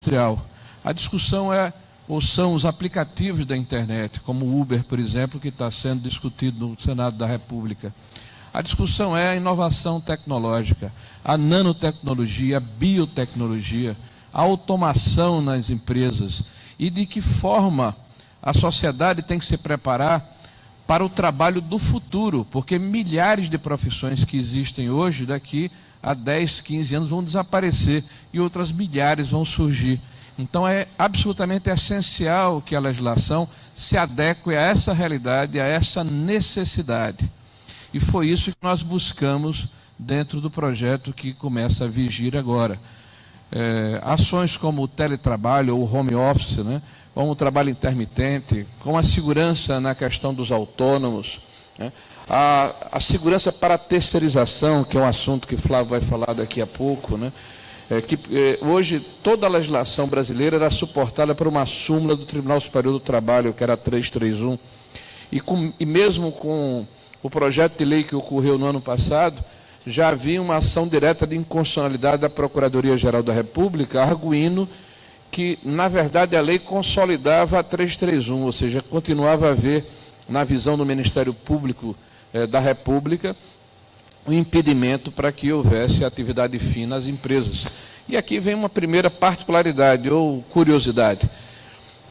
industrial. A discussão ou são os aplicativos da internet, como o Uber, por exemplo, que está sendo discutido no Senado da República. A discussão é a inovação tecnológica, a nanotecnologia, a biotecnologia, a automação nas empresas e de que forma a sociedade tem que se preparar para o trabalho do futuro, porque milhares de profissões que existem hoje, daqui a 10, 15 anos, vão desaparecer e outras milhares vão surgir. Então é absolutamente essencial que a legislação se adeque a essa realidade, a essa necessidade. E foi isso que nós buscamos dentro do projeto que começa a vigir agora. Ações como o teletrabalho ou o home office, né, como o trabalho intermitente, como a segurança na questão dos autônomos, né, a segurança para a terceirização, que é um assunto que Flávio vai falar daqui a pouco, né, hoje toda a legislação brasileira era suportada por uma súmula do Tribunal Superior do Trabalho, que era a 331, e mesmo com o projeto de lei que ocorreu no ano passado, já havia uma ação direta de inconstitucionalidade da Procuradoria-Geral da República, arguindo que, na verdade, a lei consolidava a 331, ou seja, continuava a haver, na visão do Ministério Público da República, um impedimento para que houvesse atividade fim nas empresas. E aqui vem uma primeira particularidade ou curiosidade.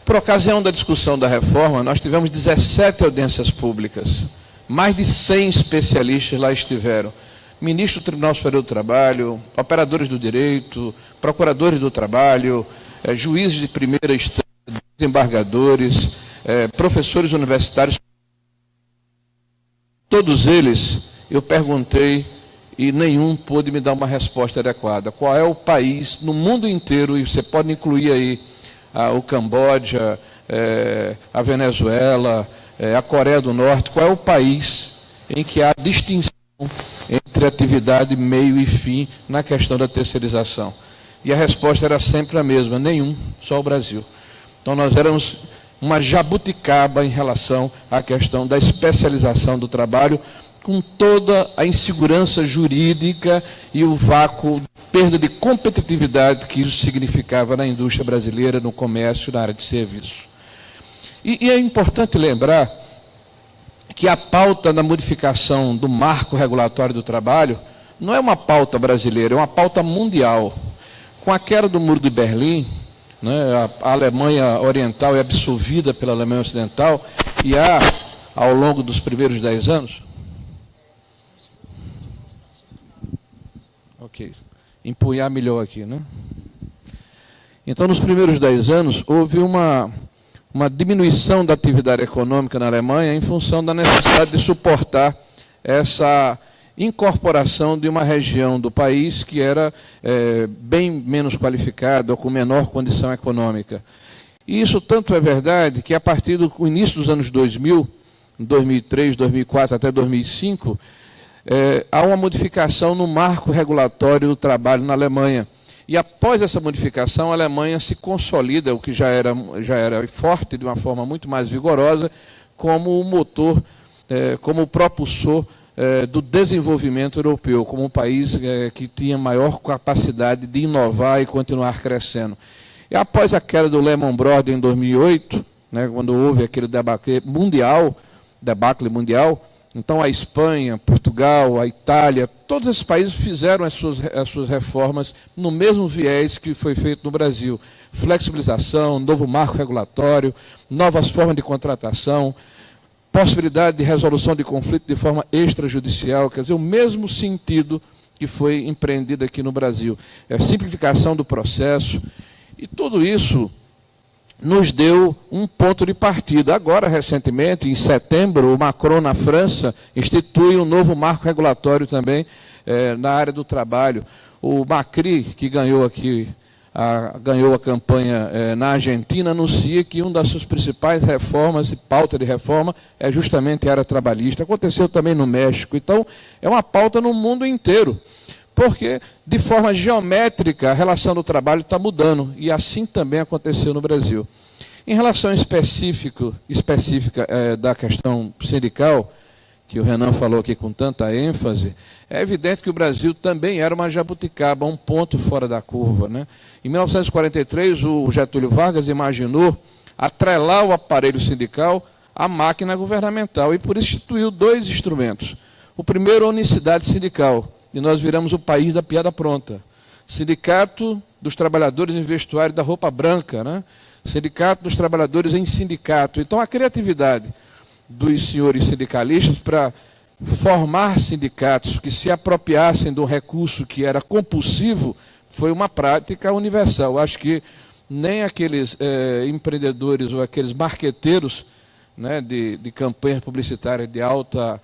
Por ocasião da discussão da reforma, nós tivemos 17 audiências públicas. Mais de 100 especialistas lá estiveram. Ministro do Tribunal Superior do Trabalho, operadores do direito, procuradores do trabalho, juízes de primeira instância, desembargadores, professores universitários. Todos eles, eu perguntei e nenhum pôde me dar uma resposta adequada. Qual é o país no mundo inteiro, e você pode incluir aí o Camboja, a Venezuela, a Coreia do Norte, qual é o país em que há distinção entre atividade, meio e fim na questão da terceirização? E a resposta era sempre a mesma: nenhum, só o Brasil. Então nós éramos uma jabuticaba em relação à questão da especialização do trabalho, com toda a insegurança jurídica e o vácuo, perda de competitividade que isso significava na indústria brasileira, no comércio e na área de serviço. E é importante lembrar que a pauta da modificação do marco regulatório do trabalho não é uma pauta brasileira, é uma pauta mundial. Com a queda do Muro de Berlim, né, a Alemanha Oriental é absorvida pela Alemanha Ocidental, e ao longo dos primeiros 10 anos... Ok, empunhar melhor aqui, né? Então, nos primeiros 10 anos, houve uma diminuição da atividade econômica na Alemanha em função da necessidade de suportar essa incorporação de uma região do país que era bem menos qualificada ou com menor condição econômica. E isso tanto é verdade que, a partir do início dos anos 2000, 2003, 2004 até 2005, há uma modificação no marco regulatório do trabalho na Alemanha. E após essa modificação, a Alemanha se consolida, o que já era forte, de uma forma muito mais vigorosa, como o motor, como o propulsor do desenvolvimento europeu, como um país que tinha maior capacidade de inovar e continuar crescendo. E após a queda do Lehman Brothers em 2008, né, quando houve aquele debacle mundial, então a Espanha, Portugal, a Itália, todos esses países fizeram as suas reformas no mesmo viés que foi feito no Brasil. Flexibilização, novo marco regulatório, novas formas de contratação, possibilidade de resolução de conflito de forma extrajudicial, quer dizer, o mesmo sentido que foi empreendido aqui no Brasil. Simplificação do processo, e tudo isso nos deu um ponto de partida. Agora, recentemente, em setembro, o Macron, na França, institui um novo marco regulatório também na área do trabalho. O Macri, que ganhou a campanha na Argentina, anuncia que uma das suas principais reformas e pauta de reforma é justamente a área trabalhista. Aconteceu também no México. Então, é uma pauta no mundo inteiro, porque, de forma geométrica, a relação do trabalho está mudando, e assim também aconteceu no Brasil. Em relação específica da questão sindical, que o Renan falou aqui com tanta ênfase, é evidente que o Brasil também era uma jabuticaba, um ponto fora da curva, né? Em 1943, o Getúlio Vargas imaginou atrelar o aparelho sindical à máquina governamental e por isso instituiu dois instrumentos. O primeiro, a unicidade sindical, e nós viramos o país da piada pronta. Sindicato dos Trabalhadores em Vestuário da Roupa Branca, né? Sindicato dos Trabalhadores em Sindicato. Então, a criatividade dos senhores sindicalistas para formar sindicatos que se apropriassem de um recurso que era compulsivo foi uma prática universal. Acho que nem aqueles empreendedores ou aqueles marqueteiros, né, de campanhas publicitárias de alta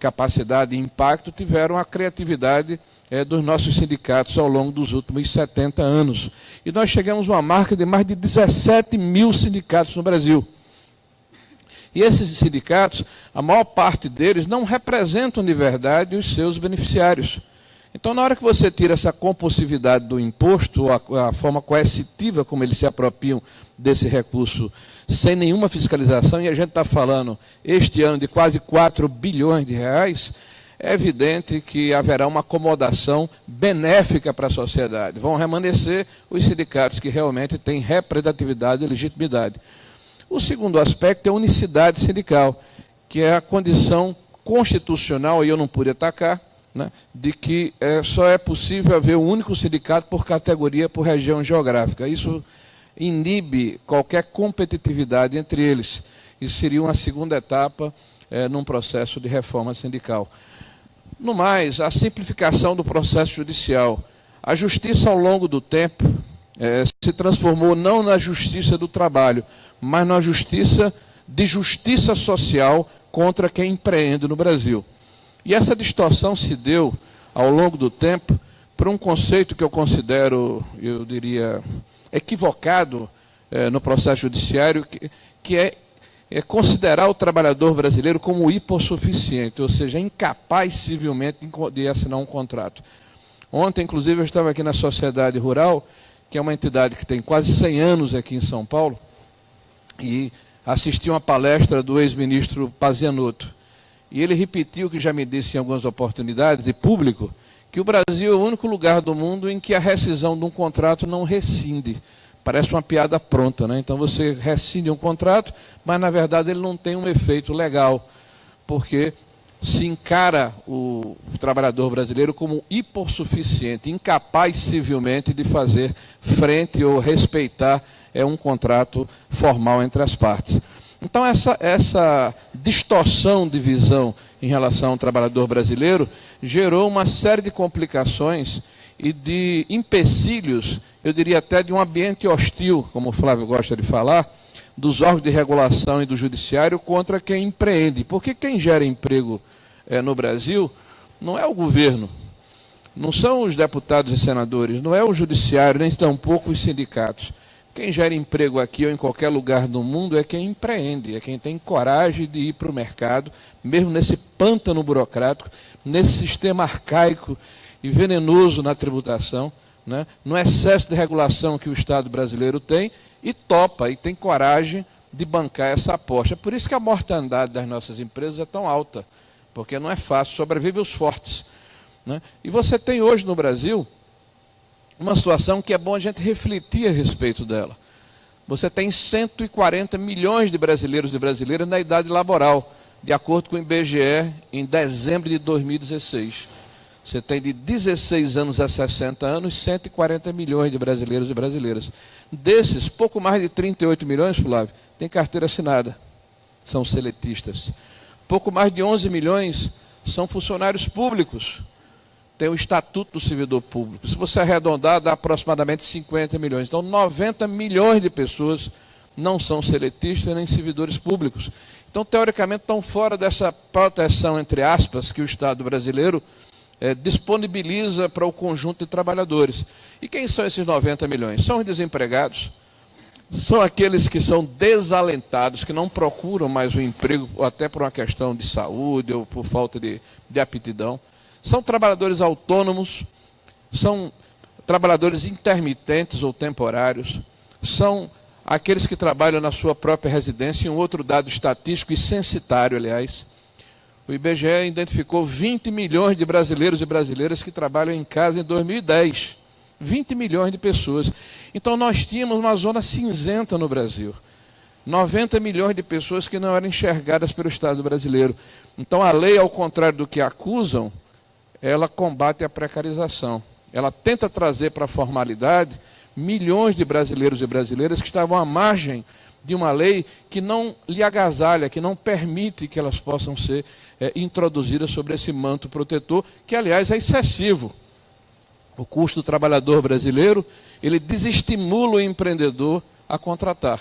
capacidade e impacto tiveram a criatividade dos nossos sindicatos ao longo dos últimos 70 anos. E nós chegamos a uma marca de mais de 17 mil sindicatos no Brasil. E esses sindicatos, a maior parte deles não representam de verdade os seus beneficiários. Então, na hora que você tira essa compulsividade do imposto, ou a forma coercitiva como eles se apropriam desse recurso, sem nenhuma fiscalização, e a gente está falando este ano de quase 4 bilhões de reais, é evidente que haverá uma acomodação benéfica para a sociedade. Vão remanescer os sindicatos que realmente têm representatividade e legitimidade. O segundo aspecto é a unicidade sindical, que é a condição constitucional, e eu não pude atacar, né, de que só é possível haver um único sindicato por categoria, por região geográfica. Isso inibe qualquer competitividade entre eles. Isso seria uma segunda etapa num processo de reforma sindical. No mais, a simplificação do processo judicial. A justiça, ao longo do tempo, se transformou não na justiça do trabalho, mas na justiça social contra quem empreende no Brasil. E essa distorção se deu, ao longo do tempo, por um conceito que eu considero, eu diria, equivocado no processo judiciário, que é considerar o trabalhador brasileiro como hipossuficiente, ou seja, incapaz civilmente de assinar um contrato. Ontem, inclusive, eu estava aqui na Sociedade Rural, que é uma entidade que tem quase 100 anos aqui em São Paulo, e assisti uma palestra do ex-ministro Pazianotto. E ele repetiu o que já me disse em algumas oportunidades, de público, que o Brasil é o único lugar do mundo em que a rescisão de um contrato não rescinde. Parece uma piada pronta, né? Então você rescinde um contrato, mas na verdade ele não tem um efeito legal, porque se encara o trabalhador brasileiro como hipossuficiente, incapaz civilmente de fazer frente ou respeitar um contrato formal entre as partes. Então essa distorção de visão em relação ao trabalhador brasileiro gerou uma série de complicações e de empecilhos, eu diria até de um ambiente hostil, como o Flávio gosta de falar, dos órgãos de regulação e do judiciário contra quem empreende. Porque quem gera emprego no Brasil não é o governo, não são os deputados e senadores, não é o judiciário, nem tampouco os sindicatos. Quem gera emprego aqui ou em qualquer lugar do mundo é quem empreende, é quem tem coragem de ir para o mercado, mesmo nesse pântano burocrático, nesse sistema arcaico e venenoso na tributação, né, no excesso de regulação que o Estado brasileiro tem, e topa, e tem coragem de bancar essa aposta. É por isso que a mortandade das nossas empresas é tão alta, porque não é fácil, sobrevivem os fortes, né? E você tem hoje no Brasil uma situação que é bom a gente refletir a respeito dela. Você tem 140 milhões de brasileiros e brasileiras na idade laboral, de acordo com o IBGE, em dezembro de 2016. Você tem de 16 anos a 60 anos, 140 milhões de brasileiros e brasileiras. Desses, pouco mais de 38 milhões, Flávio, tem carteira assinada, são seletistas. Pouco mais de 11 milhões são funcionários públicos, tem o Estatuto do Servidor Público. Se você arredondar, dá aproximadamente 50 milhões. Então, 90 milhões de pessoas não são seletistas nem servidores públicos. Então, teoricamente, estão fora dessa proteção, entre aspas, que o Estado brasileiro disponibiliza para o conjunto de trabalhadores. E quem são esses 90 milhões? São os desempregados, são aqueles que são desalentados, que não procuram mais um emprego, ou até por uma questão de saúde ou por falta de aptidão. São trabalhadores autônomos, são trabalhadores intermitentes ou temporários, são aqueles que trabalham na sua própria residência, e um outro dado estatístico e censitário, aliás, O IBGE identificou 20 milhões de brasileiros e brasileiras que trabalham em casa em 2010. 20 milhões de pessoas. Então nós tínhamos uma zona cinzenta no Brasil. 90 milhões de pessoas que não eram enxergadas pelo Estado brasileiro. Então a lei, ao contrário do que acusam, ela combate a precarização. Ela tenta trazer para a formalidade milhões de brasileiros e brasileiras que estavam à margem de uma lei que não lhe agasalha, que não permite que elas possam ser introduzidas sobre esse manto protetor, que, aliás, é excessivo. O custo do trabalhador brasileiro, ele desestimula o empreendedor a contratar.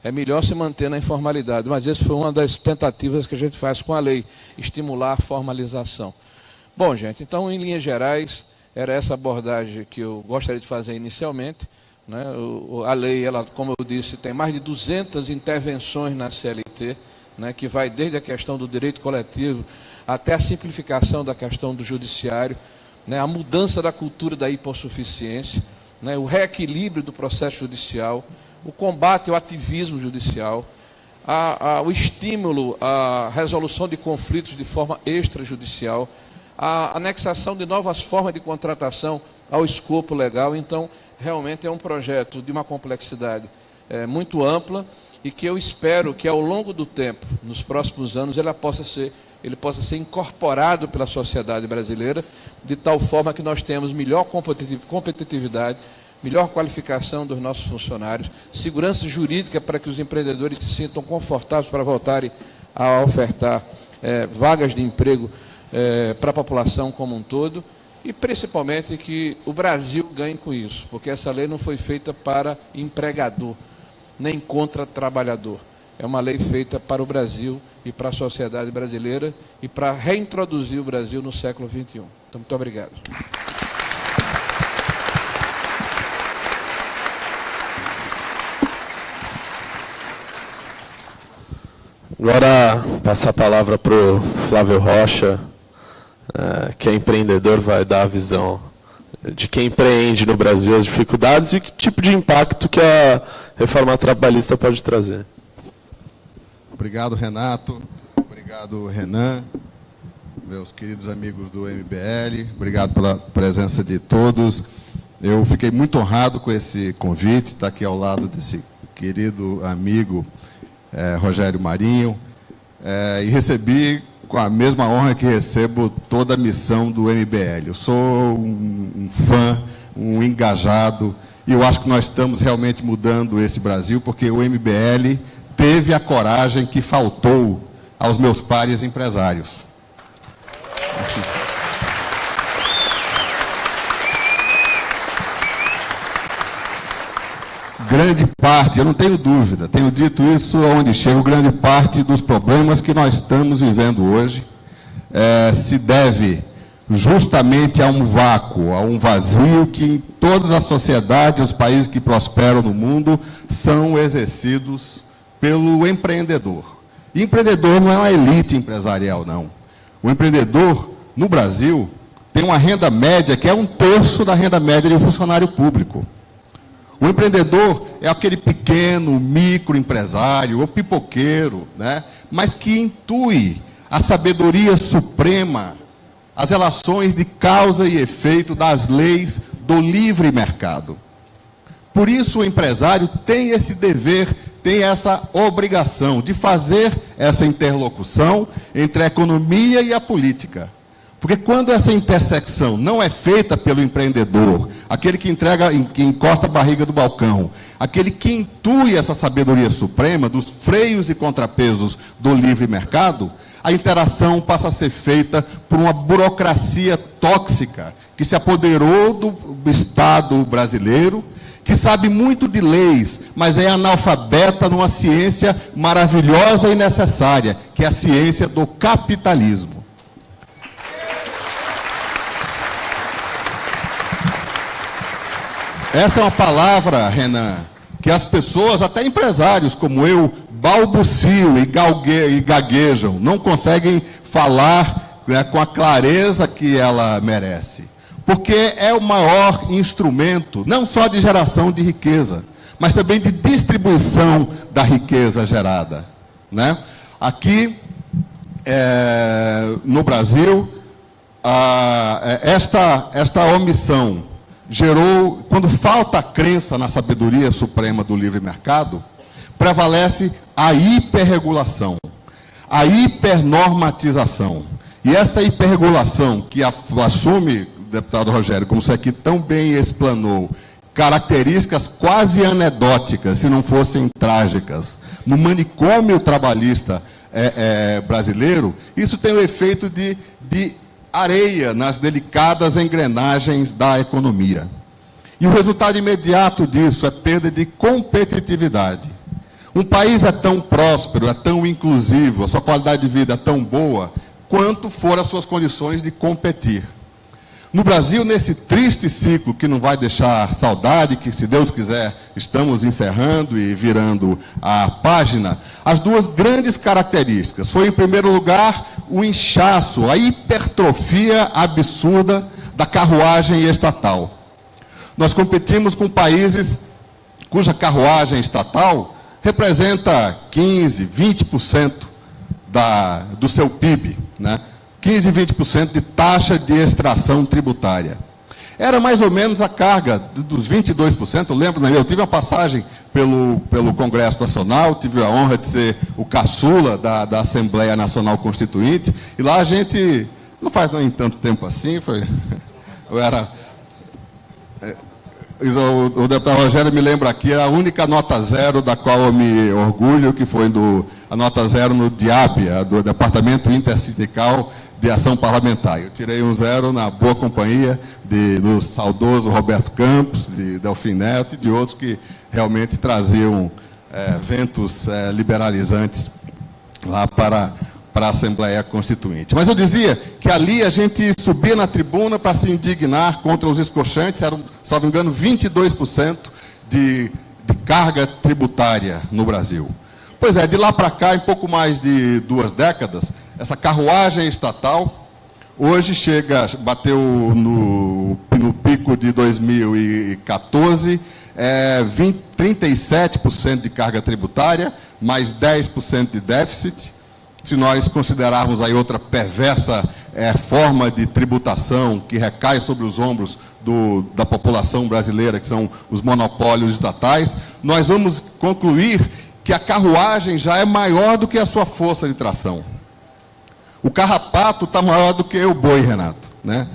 É melhor se manter na informalidade, mas essa foi uma das tentativas que a gente faz com a lei, estimular a formalização. Bom, gente, então, em linhas gerais, era essa abordagem que eu gostaria de fazer inicialmente. Né? A lei, ela, como eu disse, tem mais de 200 intervenções na CLT, né, que vai desde a questão do direito coletivo até a simplificação da questão do judiciário, né, a mudança da cultura da hipossuficiência, né, o reequilíbrio do processo judicial, o combate ao ativismo judicial, o estímulo à resolução de conflitos de forma extrajudicial, a anexação de novas formas de contratação ao escopo legal. Então, realmente é um projeto de uma complexidade muito ampla e que eu espero que ao longo do tempo, nos próximos anos, ele possa ser incorporado pela sociedade brasileira, de tal forma que nós tenhamos melhor competitividade, melhor qualificação dos nossos funcionários, segurança jurídica para que os empreendedores se sintam confortáveis para voltarem a ofertar vagas de emprego para a população como um todo, e principalmente que o Brasil ganhe com isso, porque essa lei não foi feita para empregador, nem contra trabalhador. É uma lei feita para o Brasil e para a sociedade brasileira e para reintroduzir o Brasil no século XXI. Então, muito obrigado. Agora, passar a palavra para o Flávio Rocha, que é empreendedor, vai dar a visão de quem empreende no Brasil, as dificuldades e que tipo de impacto que a reforma trabalhista pode trazer. Obrigado, Renato. Obrigado, Renan. Meus queridos amigos do MBL, obrigado pela presença de todos. Eu fiquei muito honrado com esse convite, estar aqui ao lado desse querido amigo Rogério Marinho, e recebi com a mesma honra que recebo toda a missão do MBL. Eu sou um fã, um engajado, e eu acho que nós estamos realmente mudando esse Brasil, porque o MBL teve a coragem que faltou aos meus pares empresários. Grande parte, eu não tenho dúvida, tenho dito isso aonde chego, grande parte dos problemas que nós estamos vivendo hoje se deve justamente a um vácuo, a um vazio que em todas as sociedades, os países que prosperam no mundo, são exercidos pelo empreendedor. E empreendedor não é uma elite empresarial, não. O empreendedor, no Brasil, tem uma renda média que é 1/3 da renda média de um funcionário público. O empreendedor é aquele pequeno, microempresário ou pipoqueiro, né? Mas que intui a sabedoria suprema, as relações de causa e efeito das leis do livre mercado. Por isso o empresário tem esse dever, tem essa obrigação de fazer essa interlocução entre a economia e a política. Porque quando essa intersecção não é feita pelo empreendedor, aquele que encosta a barriga do balcão, aquele que intui essa sabedoria suprema dos freios e contrapesos do livre mercado, a interação passa a ser feita por uma burocracia tóxica que se apoderou do Estado brasileiro, que sabe muito de leis, mas é analfabeta numa ciência maravilhosa e necessária, que é a ciência do capitalismo. Essa é uma palavra, Renan, que as pessoas, até empresários como eu, balbuciam e gaguejam, não conseguem falar, né, com a clareza que ela merece. Porque é o maior instrumento, não só de geração de riqueza, mas também de distribuição da riqueza gerada, né? Aqui no Brasil, esta omissão gerou, quando falta a crença na sabedoria suprema do livre mercado, prevalece a hiperregulação, a hipernormatização. E essa hiperregulação que assume, deputado Rogério, como você aqui tão bem explanou, características quase anedóticas, se não fossem trágicas, no manicômio trabalhista brasileiro, isso tem o efeito de areia nas delicadas engrenagens da economia. E o resultado imediato disso é perda de competitividade. Um país é tão próspero, é tão inclusivo, a sua qualidade de vida é tão boa, quanto for as suas condições de competir. No Brasil, nesse triste ciclo que não vai deixar saudade, que, se Deus quiser, estamos encerrando e virando a página, as duas grandes características foi, em primeiro lugar, o inchaço, a hipertrofia absurda da carruagem estatal. Nós competimos com países cuja carruagem estatal representa 15%, 20% do seu PIB, né? 15%, 20% de taxa de extração tributária. Era mais ou menos a carga dos 22%, eu lembro, né? Eu tive uma passagem pelo Congresso Nacional, tive a honra de ser o caçula da Assembleia Nacional Constituinte, e lá a gente, não faz nem tanto tempo assim, eu era... O deputado Rogério me lembra aqui a única nota zero da qual eu me orgulho, que foi a nota zero no DIAP, do Departamento Intersindical de Ação Parlamentar. Eu tirei um zero na boa companhia do saudoso Roberto Campos, de Delfim Neto e de outros que realmente traziam ventos liberalizantes lá para a Assembleia Constituinte. Mas eu dizia que ali a gente subia na tribuna para se indignar contra os escorchantes, eram, salvo engano, 22% de carga tributária no Brasil. Pois é, de lá para cá, em pouco mais de 2 décadas, essa carruagem estatal, hoje bateu no pico de 2014, 37% de carga tributária, mais 10% de déficit. Se nós considerarmos aí outra perversa forma de tributação que recai sobre os ombros da população brasileira, que são os monopólios estatais, nós vamos concluir que a carruagem já é maior do que a sua força de tração. O carrapato está maior do que o boi, Renato, né?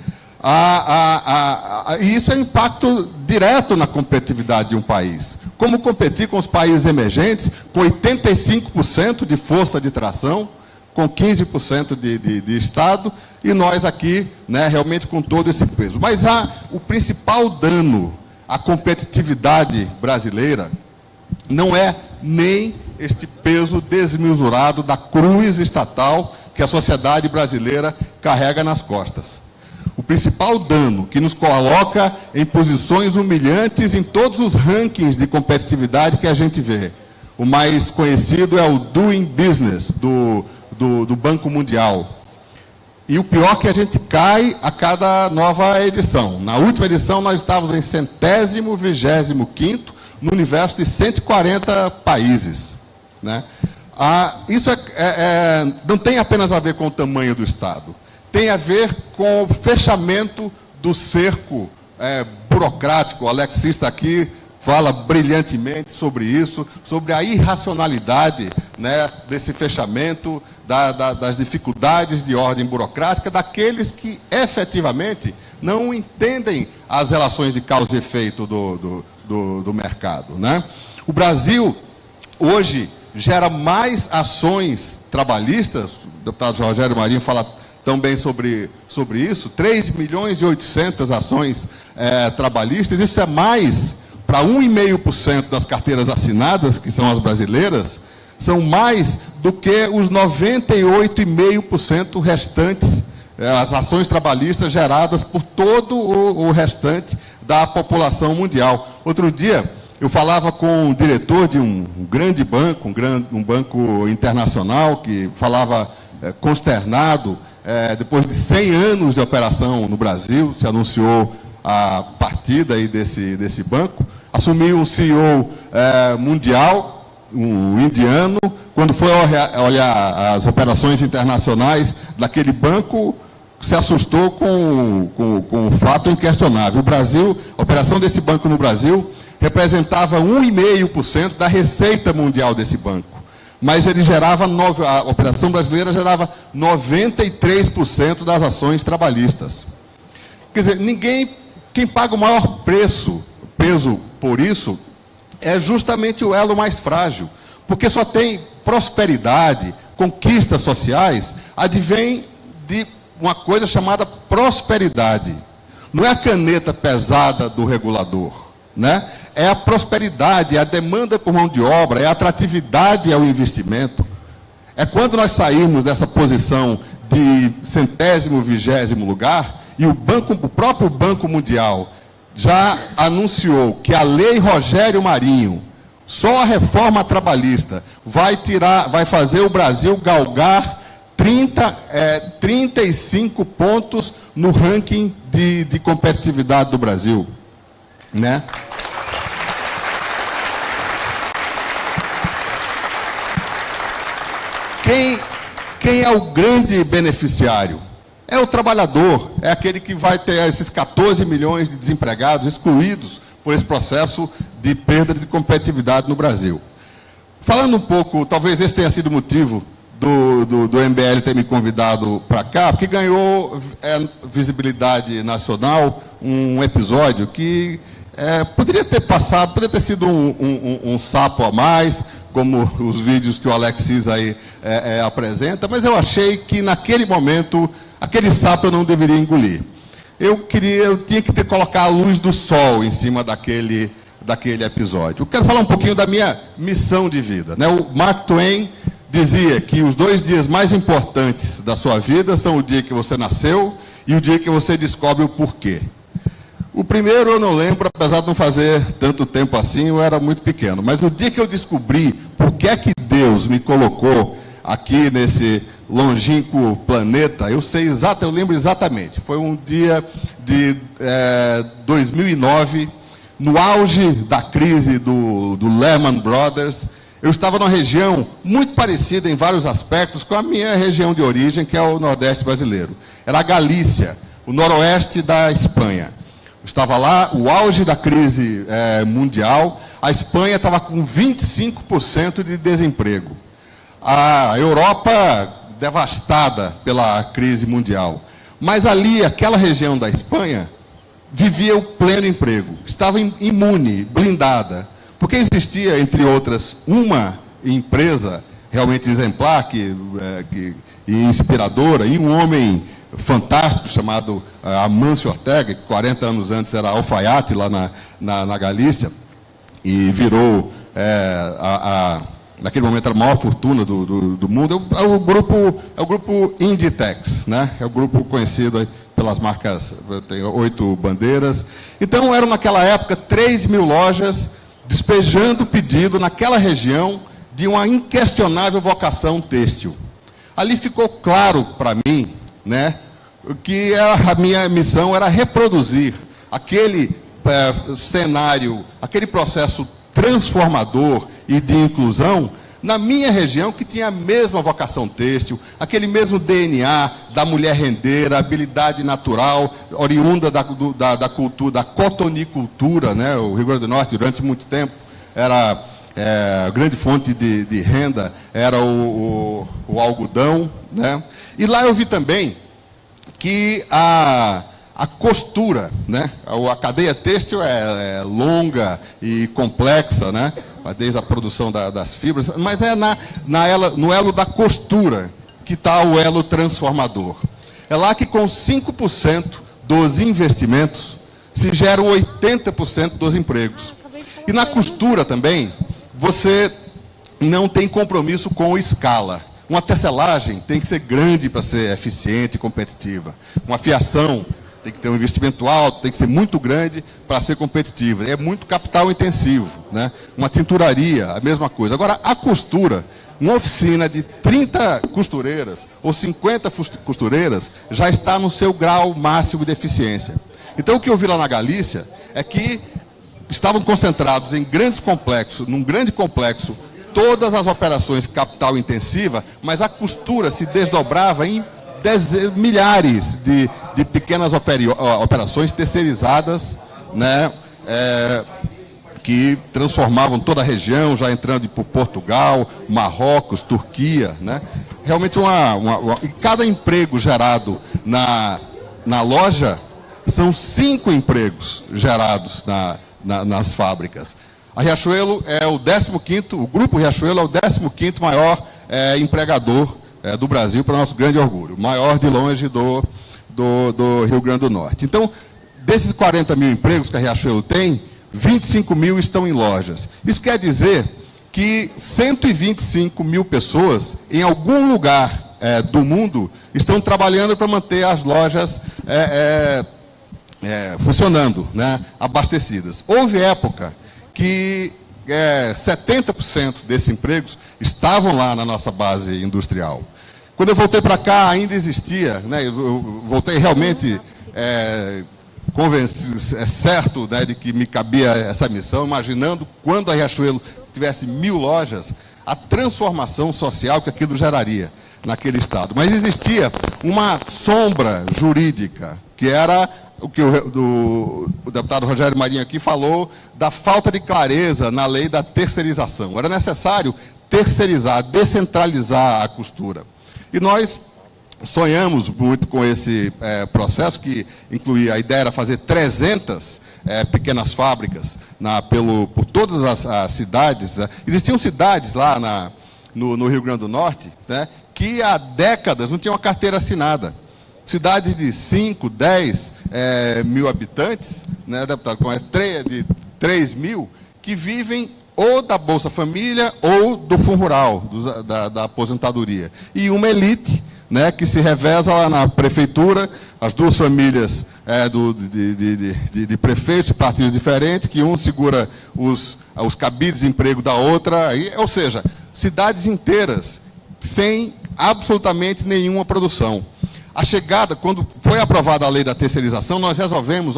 E isso é impacto direto na competitividade de um país. Como competir com os países emergentes, com 85% de força de tração, com 15% de Estado, e nós aqui, né, realmente com todo esse peso. Mas o principal dano à competitividade brasileira não é nem este peso desmesurado da cruz estatal que a sociedade brasileira carrega nas costas. O principal dano que nos coloca em posições humilhantes em todos os rankings de competitividade que a gente vê. O mais conhecido é o Doing Business, do Banco Mundial. E o pior é que a gente cai a cada nova edição. Na última edição nós estávamos em 125º no universo de 140 países, né? Isso não tem apenas a ver com o tamanho do Estado, tem a ver com o fechamento do cerco burocrático. O Alexis aqui fala brilhantemente sobre isso, sobre a irracionalidade, né, desse fechamento, das dificuldades de ordem burocrática, daqueles que efetivamente não entendem as relações de causa e efeito do mercado, né? O Brasil, hoje, gera mais ações trabalhistas, o deputado Rogério Marinho fala também sobre isso, 3.800.000 ações trabalhistas, isso é mais para 1,5% das carteiras assinadas, que são as brasileiras, são mais do que os 98,5% restantes, as ações trabalhistas geradas por todo o restante da população mundial. Outro dia, eu falava com o diretor de um grande banco, um banco internacional, que falava consternado, depois de 100 anos de operação no Brasil, se anunciou a partida aí desse banco, assumiu um CEO mundial, um indiano, quando foi olhar as operações internacionais daquele banco, se assustou com o fato inquestionável. O Brasil, a operação desse banco no Brasil representava 1,5% da receita mundial desse banco. Mas ele gerava, a operação brasileira gerava 93% das ações trabalhistas. Quer dizer, quem paga o maior peso por isso, é justamente o elo mais frágil. Porque só tem prosperidade, conquistas sociais, advém de uma coisa chamada prosperidade. Não é a caneta pesada do regulador, né? É a prosperidade, é a demanda por mão de obra, é a atratividade ao investimento. É quando nós sairmos dessa posição de 100º, 20º lugar, e o próprio Banco Mundial já anunciou que a Lei Rogério Marinho, só a reforma trabalhista, vai fazer o Brasil galgar 35 pontos no ranking de competitividade do Brasil, né? Quem é o grande beneficiário? É o trabalhador, é aquele que vai ter esses 14 milhões de desempregados excluídos por esse processo de perda de competitividade no Brasil. Falando um pouco, talvez esse tenha sido o motivo do MBL ter me convidado para cá, porque ganhou visibilidade nacional um episódio que poderia ter sido um sapo a mais, como os vídeos que o Alexis aí apresenta, mas eu achei que naquele momento, aquele sapo eu não deveria engolir. Eu tinha que colocar a luz do sol em cima daquele episódio. Eu quero falar um pouquinho da minha missão de vida, né? O Mark Twain dizia que os 2 dias mais importantes da sua vida são o dia que você nasceu e o dia que você descobre o porquê. O primeiro eu não lembro, apesar de não fazer tanto tempo assim, eu era muito pequeno. Mas o dia que eu descobri por que é que Deus me colocou aqui nesse longínquo planeta, eu lembro exatamente. Foi um dia de 2009, no auge da crise do Lehman Brothers. Eu estava numa região muito parecida em vários aspectos com a minha região de origem, que é o Nordeste brasileiro. Era a Galícia, o noroeste da Espanha. Eu estava lá, o auge da crise mundial, a Espanha estava com 25% de desemprego. A Europa devastada pela crise mundial. Mas ali, aquela região da Espanha, vivia o pleno emprego. Estava imune, blindada. Porque existia, entre outras, uma empresa realmente exemplar e inspiradora, e um homem fantástico chamado Amancio Ortega, que 40 anos antes era alfaiate lá na Galícia, e virou, naquele momento, a maior fortuna do mundo. É o grupo Inditex, né? É o grupo conhecido aí pelas marcas, tem 8 bandeiras. Então, eram naquela época 3.000 lojas despejando pedido naquela região de uma inquestionável vocação têxtil. Ali ficou claro para mim, né, que a minha missão era reproduzir aquele cenário, aquele processo transformador e de inclusão na minha região, que tinha a mesma vocação têxtil, aquele mesmo DNA da mulher rendeira, habilidade natural, oriunda da cultura, da cotonicultura, né? O Rio Grande do Norte, durante muito tempo, era a grande fonte de renda, era o algodão, né? E lá eu vi também que a costura, né? A cadeia têxtil é longa e complexa, né? Desde a produção das fibras, mas é no elo da costura que está o elo transformador. É lá que com 5% dos investimentos se geram 80% dos empregos. E na costura também, você não tem compromisso com escala. Uma tecelagem tem que ser grande para ser eficiente e competitiva. Uma fiação tem que ter um investimento alto, tem que ser muito grande para ser competitiva. É muito capital intensivo, né? Uma tinturaria, a mesma coisa. Agora, a costura, uma oficina de 30 costureiras ou 50 costureiras já está no seu grau máximo de eficiência. Então, o que eu vi lá na Galícia é que estavam concentrados em grandes complexos, num grande complexo todas as operações capital intensiva, mas a costura se desdobrava em milhares de pequenas operações terceirizadas, né, que transformavam toda a região, já entrando por Portugal, Marrocos, Turquia, né? Realmente e cada emprego gerado na loja são 5 empregos gerados nas fábricas. A Riachuelo é o 15º, o Grupo Riachuelo é o 15º maior empregador do Brasil, para nosso grande orgulho, maior de longe do Rio Grande do Norte. Então, desses 40 mil empregos que a Riachuelo tem, 25 mil estão em lojas. Isso quer dizer que 125 mil pessoas, em algum lugar do mundo, estão trabalhando para manter as lojas funcionando, né, abastecidas. Houve época que 70% desses empregos estavam lá na nossa base industrial. Quando eu voltei para cá, ainda existia, né, eu voltei realmente certo, né, de que me cabia essa missão, imaginando quando a Riachuelo tivesse 1000 lojas, a transformação social que aquilo geraria naquele estado. Mas existia uma sombra jurídica, que era o que o deputado Rogério Marinho aqui falou, da falta de clareza na lei da terceirização. Era necessário terceirizar, descentralizar a costura. E nós sonhamos muito com esse processo, que incluía, a ideia era fazer 300 pequenas fábricas por todas as cidades. Existiam cidades lá no Rio Grande do Norte, né, que há décadas não tinham uma carteira assinada. Cidades de 5, 10 mil habitantes, né, deputado, com estreia de 3 mil, que vivem ou da Bolsa Família ou do Fundo Rural, da aposentadoria. E uma elite, né, que se reveza lá na prefeitura, as duas famílias de prefeitos de partidos diferentes, que um segura os cabides de emprego da outra, ou seja, cidades inteiras sem absolutamente nenhuma produção. A chegada, quando foi aprovada a lei da terceirização, nós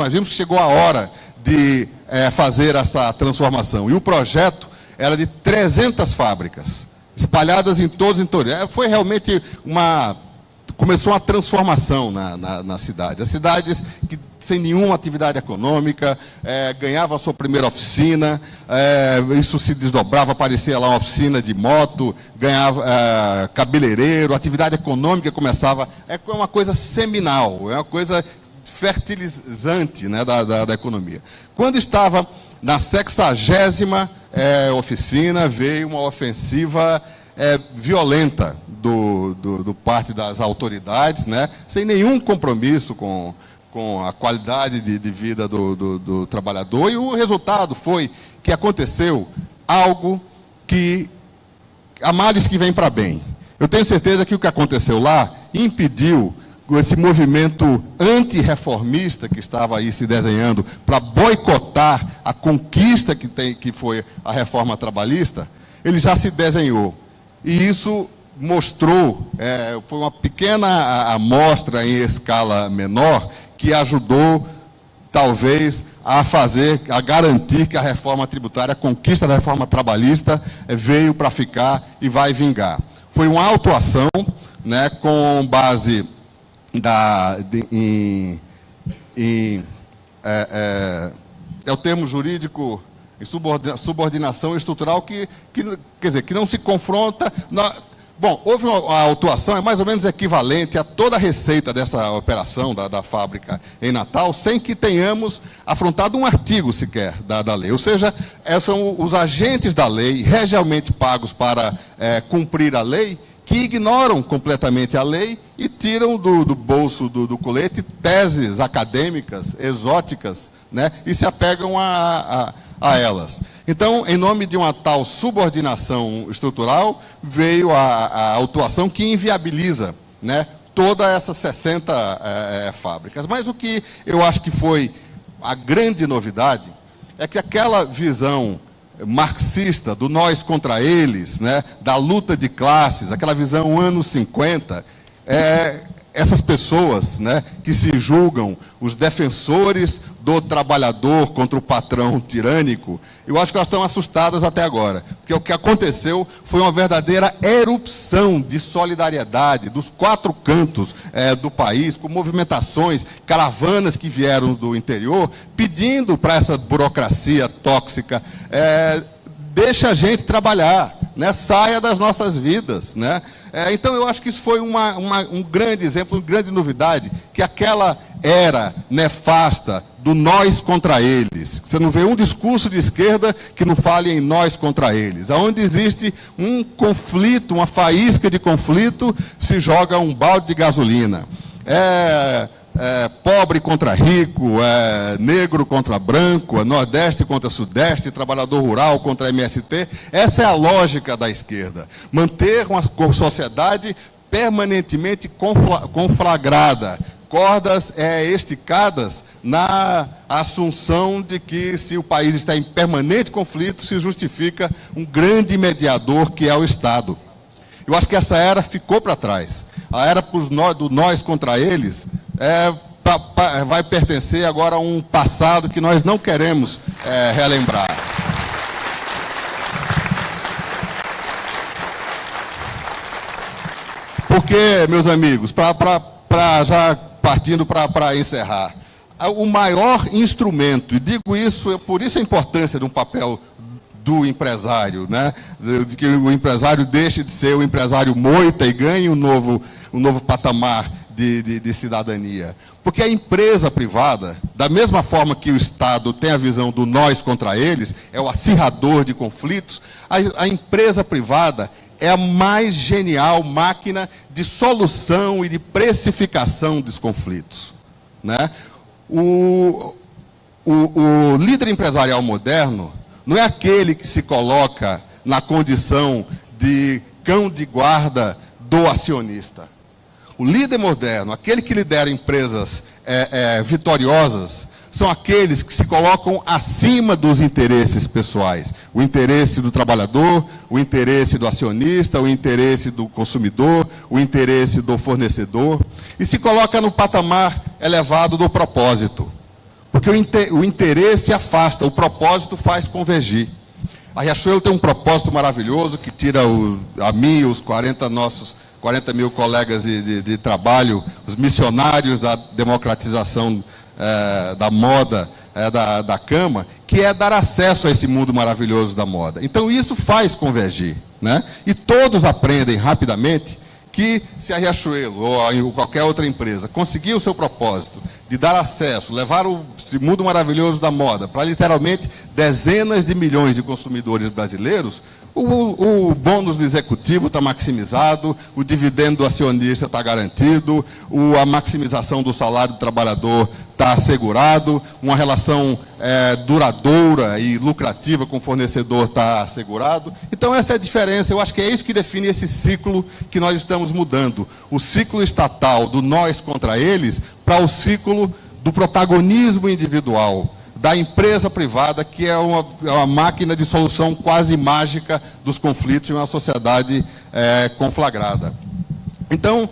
vimos que chegou a hora de fazer essa transformação. E o projeto era de 300 fábricas, espalhadas em todos os interiores. Foi realmente começou uma transformação na cidade. As cidades que, sem nenhuma atividade econômica, ganhavam a sua primeira oficina, isso se desdobrava, aparecia lá uma oficina de moto, ganhava cabeleireiro, atividade econômica começava. É uma coisa seminal, é uma coisa fertilizante, né, da economia. Quando estava na 60ª oficina, veio uma ofensiva violenta do parte das autoridades, né, sem nenhum compromisso com a qualidade de vida do trabalhador, e o resultado foi que aconteceu algo que há males que vem para bem. Eu tenho certeza que o que aconteceu lá impediu esse movimento antirreformista que estava aí se desenhando para boicotar a conquista que foi a reforma trabalhista. Ele já se desenhou. E isso mostrou, foi uma pequena amostra em escala menor, que ajudou, talvez, a garantir que a reforma tributária, a conquista da reforma trabalhista, veio para ficar e vai vingar. Foi uma autuação, né, com base é o termo jurídico, em subordinação estrutural, quer dizer, que não se confronta. Bom, houve uma autuação, é mais ou menos equivalente a toda a receita dessa operação da fábrica em Natal, sem que tenhamos afrontado um artigo sequer da lei. Ou seja, são os agentes da lei, regialmente pagos para cumprir a lei, que ignoram completamente a lei e tiram do bolso do colete teses acadêmicas, exóticas, né, e se apegam a elas. Então, em nome de uma tal subordinação estrutural, veio a autuação que inviabiliza, né, todas essas 60 fábricas. Mas o que eu acho que foi a grande novidade é que aquela visão marxista do nós contra eles, né, da luta de classes, aquela visão anos 50, essas pessoas, né, que se julgam os defensores do trabalhador contra o patrão tirânico, eu acho que elas estão assustadas até agora. Porque o que aconteceu foi uma verdadeira erupção de solidariedade dos 4 cantos do país, com movimentações, caravanas que vieram do interior, pedindo para essa burocracia tóxica, deixa a gente trabalhar, né? Saia das nossas vidas, né? Então eu acho que isso foi um grande exemplo, uma grande novidade, que aquela era nefasta do nós contra eles. Você não vê um discurso de esquerda que não fale em nós contra eles. Onde existe um conflito, uma faísca de conflito, se joga um balde de gasolina. Pobre contra rico, negro contra branco, Nordeste contra Sudeste, trabalhador rural contra MST. Essa é a lógica da esquerda. Manter uma sociedade permanentemente conflagrada, cordas esticadas na assunção de que, se o país está em permanente conflito, se justifica um grande mediador que é o Estado. Eu acho que essa era ficou para trás. A era do nós contra eles vai pertencer agora a um passado que nós não queremos relembrar. Porque, meus amigos, já partindo para encerrar, o maior instrumento, e digo isso, por isso a importância de um papel do empresário, né? De que o empresário deixe de ser o empresário moita e ganhe um novo patamar de cidadania. Porque a empresa privada, da mesma forma que o Estado tem a visão do nós contra eles, é o acirrador de conflitos, a empresa privada é a mais genial máquina de solução e de precificação dos conflitos, né? O líder empresarial moderno não é aquele que se coloca na condição de cão de guarda do acionista. O líder moderno, aquele que lidera empresas vitoriosas, são aqueles que se colocam acima dos interesses pessoais. O interesse do trabalhador, o interesse do acionista, o interesse do consumidor, o interesse do fornecedor, e se coloca no patamar elevado do propósito. Porque o interesse afasta, o propósito faz convergir. A Riachuelo tem um propósito maravilhoso que tira a mim e os 40 mil colegas de trabalho, os missionários da democratização da moda, da cama, que é dar acesso a esse mundo maravilhoso da moda. Então isso faz convergir, né? E todos aprendem rapidamente que, se a Riachuelo ou qualquer outra empresa conseguir o seu propósito de dar acesso, levar esse mundo maravilhoso da moda para literalmente dezenas de milhões de consumidores brasileiros, o bônus do executivo está maximizado, o dividendo do acionista está garantido, a maximização do salário do trabalhador está assegurado, uma relação duradoura e lucrativa com o fornecedor está assegurado. Então, essa é a diferença. Eu acho que é isso que define esse ciclo que nós estamos mudando. O ciclo estatal do nós contra eles para o ciclo do protagonismo individual, da empresa privada, que é uma máquina de solução quase mágica dos conflitos em uma sociedade conflagrada. Então,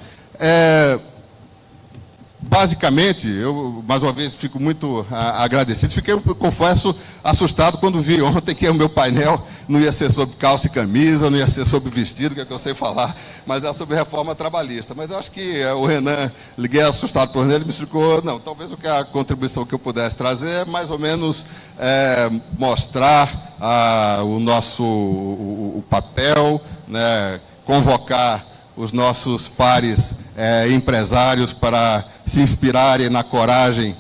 basicamente, eu, mais uma vez, fico muito agradecido. Fiquei, confesso, assustado quando vi ontem que o meu painel não ia ser sobre calça e camisa, não ia ser sobre vestido, que é o que eu sei falar, mas é sobre reforma trabalhista. Mas eu acho que o Renan, liguei assustado para o Renan, ele me explicou, não, talvez a contribuição que eu pudesse trazer é mais ou menos mostrar o nosso papel, né, convocar os nossos pares empresários para se inspirarem na coragem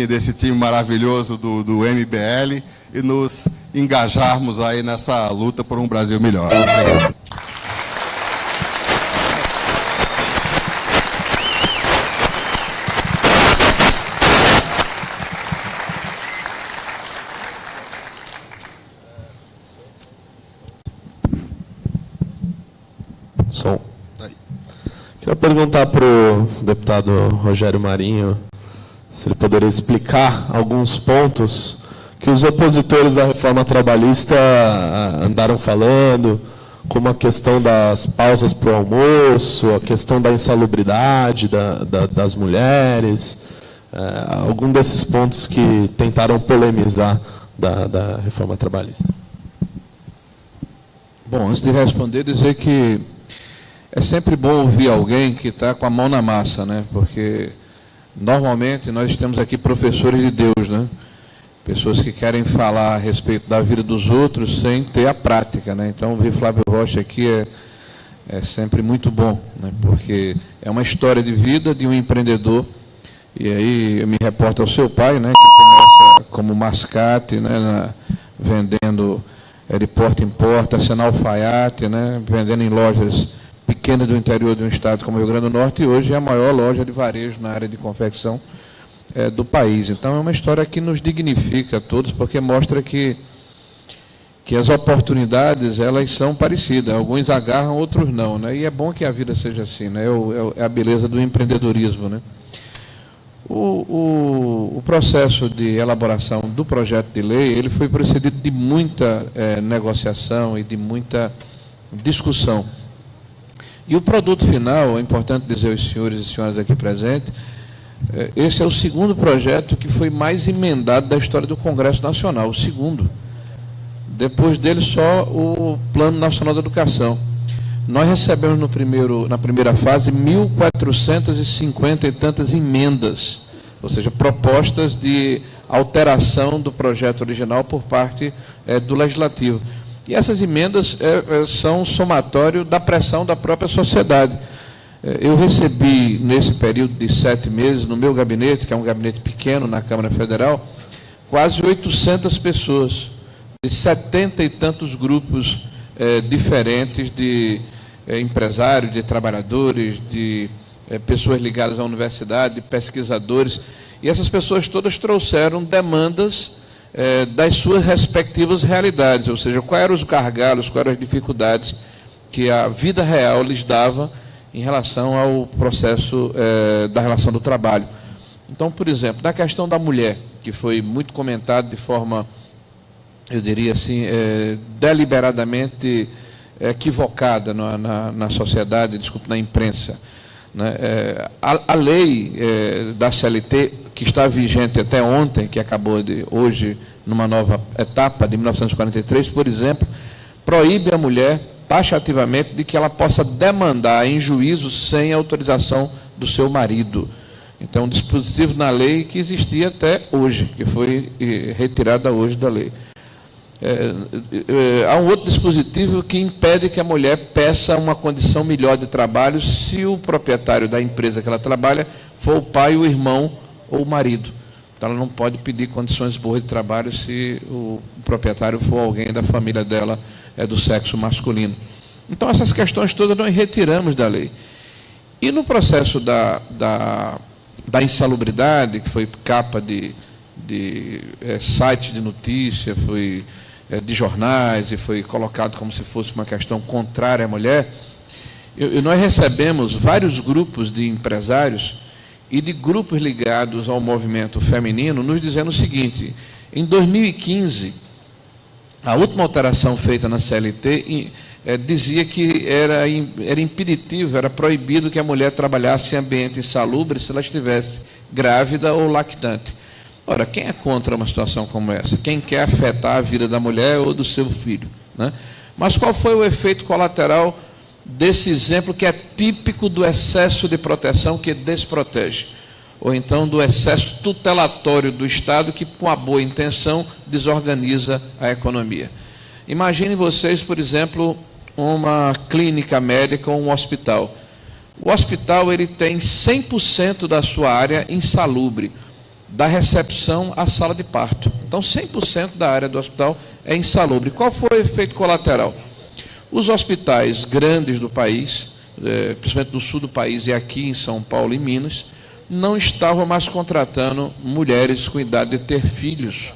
desse time maravilhoso do MBL e nos engajarmos aí nessa luta por um Brasil melhor. Obrigado. Som. Queria perguntar para o deputado Rogério Marinho se ele poderia explicar alguns pontos que os opositores da reforma trabalhista andaram falando, como a questão das pausas para o almoço, a questão da insalubridade das mulheres, algum desses pontos que tentaram polemizar da reforma trabalhista. Bom, antes de responder, dizer que é sempre bom ouvir alguém que está com a mão na massa, né? Porque normalmente nós temos aqui professores de Deus, né? Pessoas que querem falar a respeito da vida dos outros sem ter a prática, né? Então, ouvir Flávio Rocha aqui é sempre muito bom, né? Porque é uma história de vida de um empreendedor. E aí eu me reporto ao seu pai, né? Que começa como mascate, né? Vendendo de porta em porta, sendo alfaiate, né? Vendendo em lojas pequenas do interior de um estado como o Rio Grande do Norte, e hoje é a maior loja de varejo na área de confecção do país. Então é uma história que nos dignifica a todos, porque mostra que as oportunidades, elas são parecidas, alguns agarram, outros não, né? E é bom que a vida seja assim, né? É a beleza do empreendedorismo, né? O processo de elaboração do projeto de lei, ele foi precedido de muita negociação e de muita discussão. E o produto final, é importante dizer aos senhores e senhoras aqui presentes, esse é o segundo projeto que foi mais emendado da história do Congresso Nacional, o segundo. Depois dele, só o Plano Nacional de Educação. Nós recebemos na primeira fase 1.450 e tantas emendas, ou seja, propostas de alteração do projeto original por parte do Legislativo. E essas emendas são somatório da pressão da própria sociedade. Eu recebi, nesse período de 7 meses, no meu gabinete, que é um gabinete pequeno na Câmara Federal, quase 800 pessoas, de 70 e tantos grupos diferentes de empresários, de trabalhadores, de pessoas ligadas à universidade, de pesquisadores. E essas pessoas todas trouxeram demandas das suas respectivas realidades, ou seja, quais eram os gargalos, quais eram as dificuldades que a vida real lhes dava em relação ao processo da relação do trabalho. Então, por exemplo, na questão da mulher, que foi muito comentado de forma, eu diria assim, deliberadamente equivocada na sociedade, desculpe, na imprensa, né? A lei da CLT, que está vigente até ontem, que acabou hoje numa nova etapa, de 1943, por exemplo, proíbe a mulher taxativamente de que ela possa demandar em juízo sem autorização do seu marido. Então, um dispositivo na lei que existia até hoje, que foi retirada hoje da lei. Há um outro dispositivo que impede que a mulher peça uma condição melhor de trabalho se o proprietário da empresa que ela trabalha for o pai, o irmão ou o marido. Então, ela não pode pedir condições boas de trabalho se o proprietário for alguém da família dela, do sexo masculino. Então, essas questões todas nós retiramos da lei. E no processo da insalubridade, que foi capa de site de notícia, foi de jornais, e foi colocado como se fosse uma questão contrária à mulher, nós recebemos vários grupos de empresários e de grupos ligados ao movimento feminino nos dizendo o seguinte: em 2015, a última alteração feita na CLT dizia que era impeditivo, era proibido que a mulher trabalhasse em ambiente insalubre se ela estivesse grávida ou lactante. Ora, quem é contra uma situação como essa? Quem quer afetar a vida da mulher ou do seu filho, né? Mas qual foi o efeito colateral desse exemplo que é típico do excesso de proteção que desprotege? Ou então do excesso tutelatório do Estado que, com a boa intenção, desorganiza a economia. Imaginem vocês, por exemplo, uma clínica médica ou um hospital. O hospital ele tem 100% da sua área insalubre, da recepção à sala de parto. Então, 100% da área do hospital é insalubre. Qual foi o efeito colateral? Os hospitais grandes do país, principalmente do sul do país e aqui em São Paulo e Minas, não estavam mais contratando mulheres com idade de ter filhos,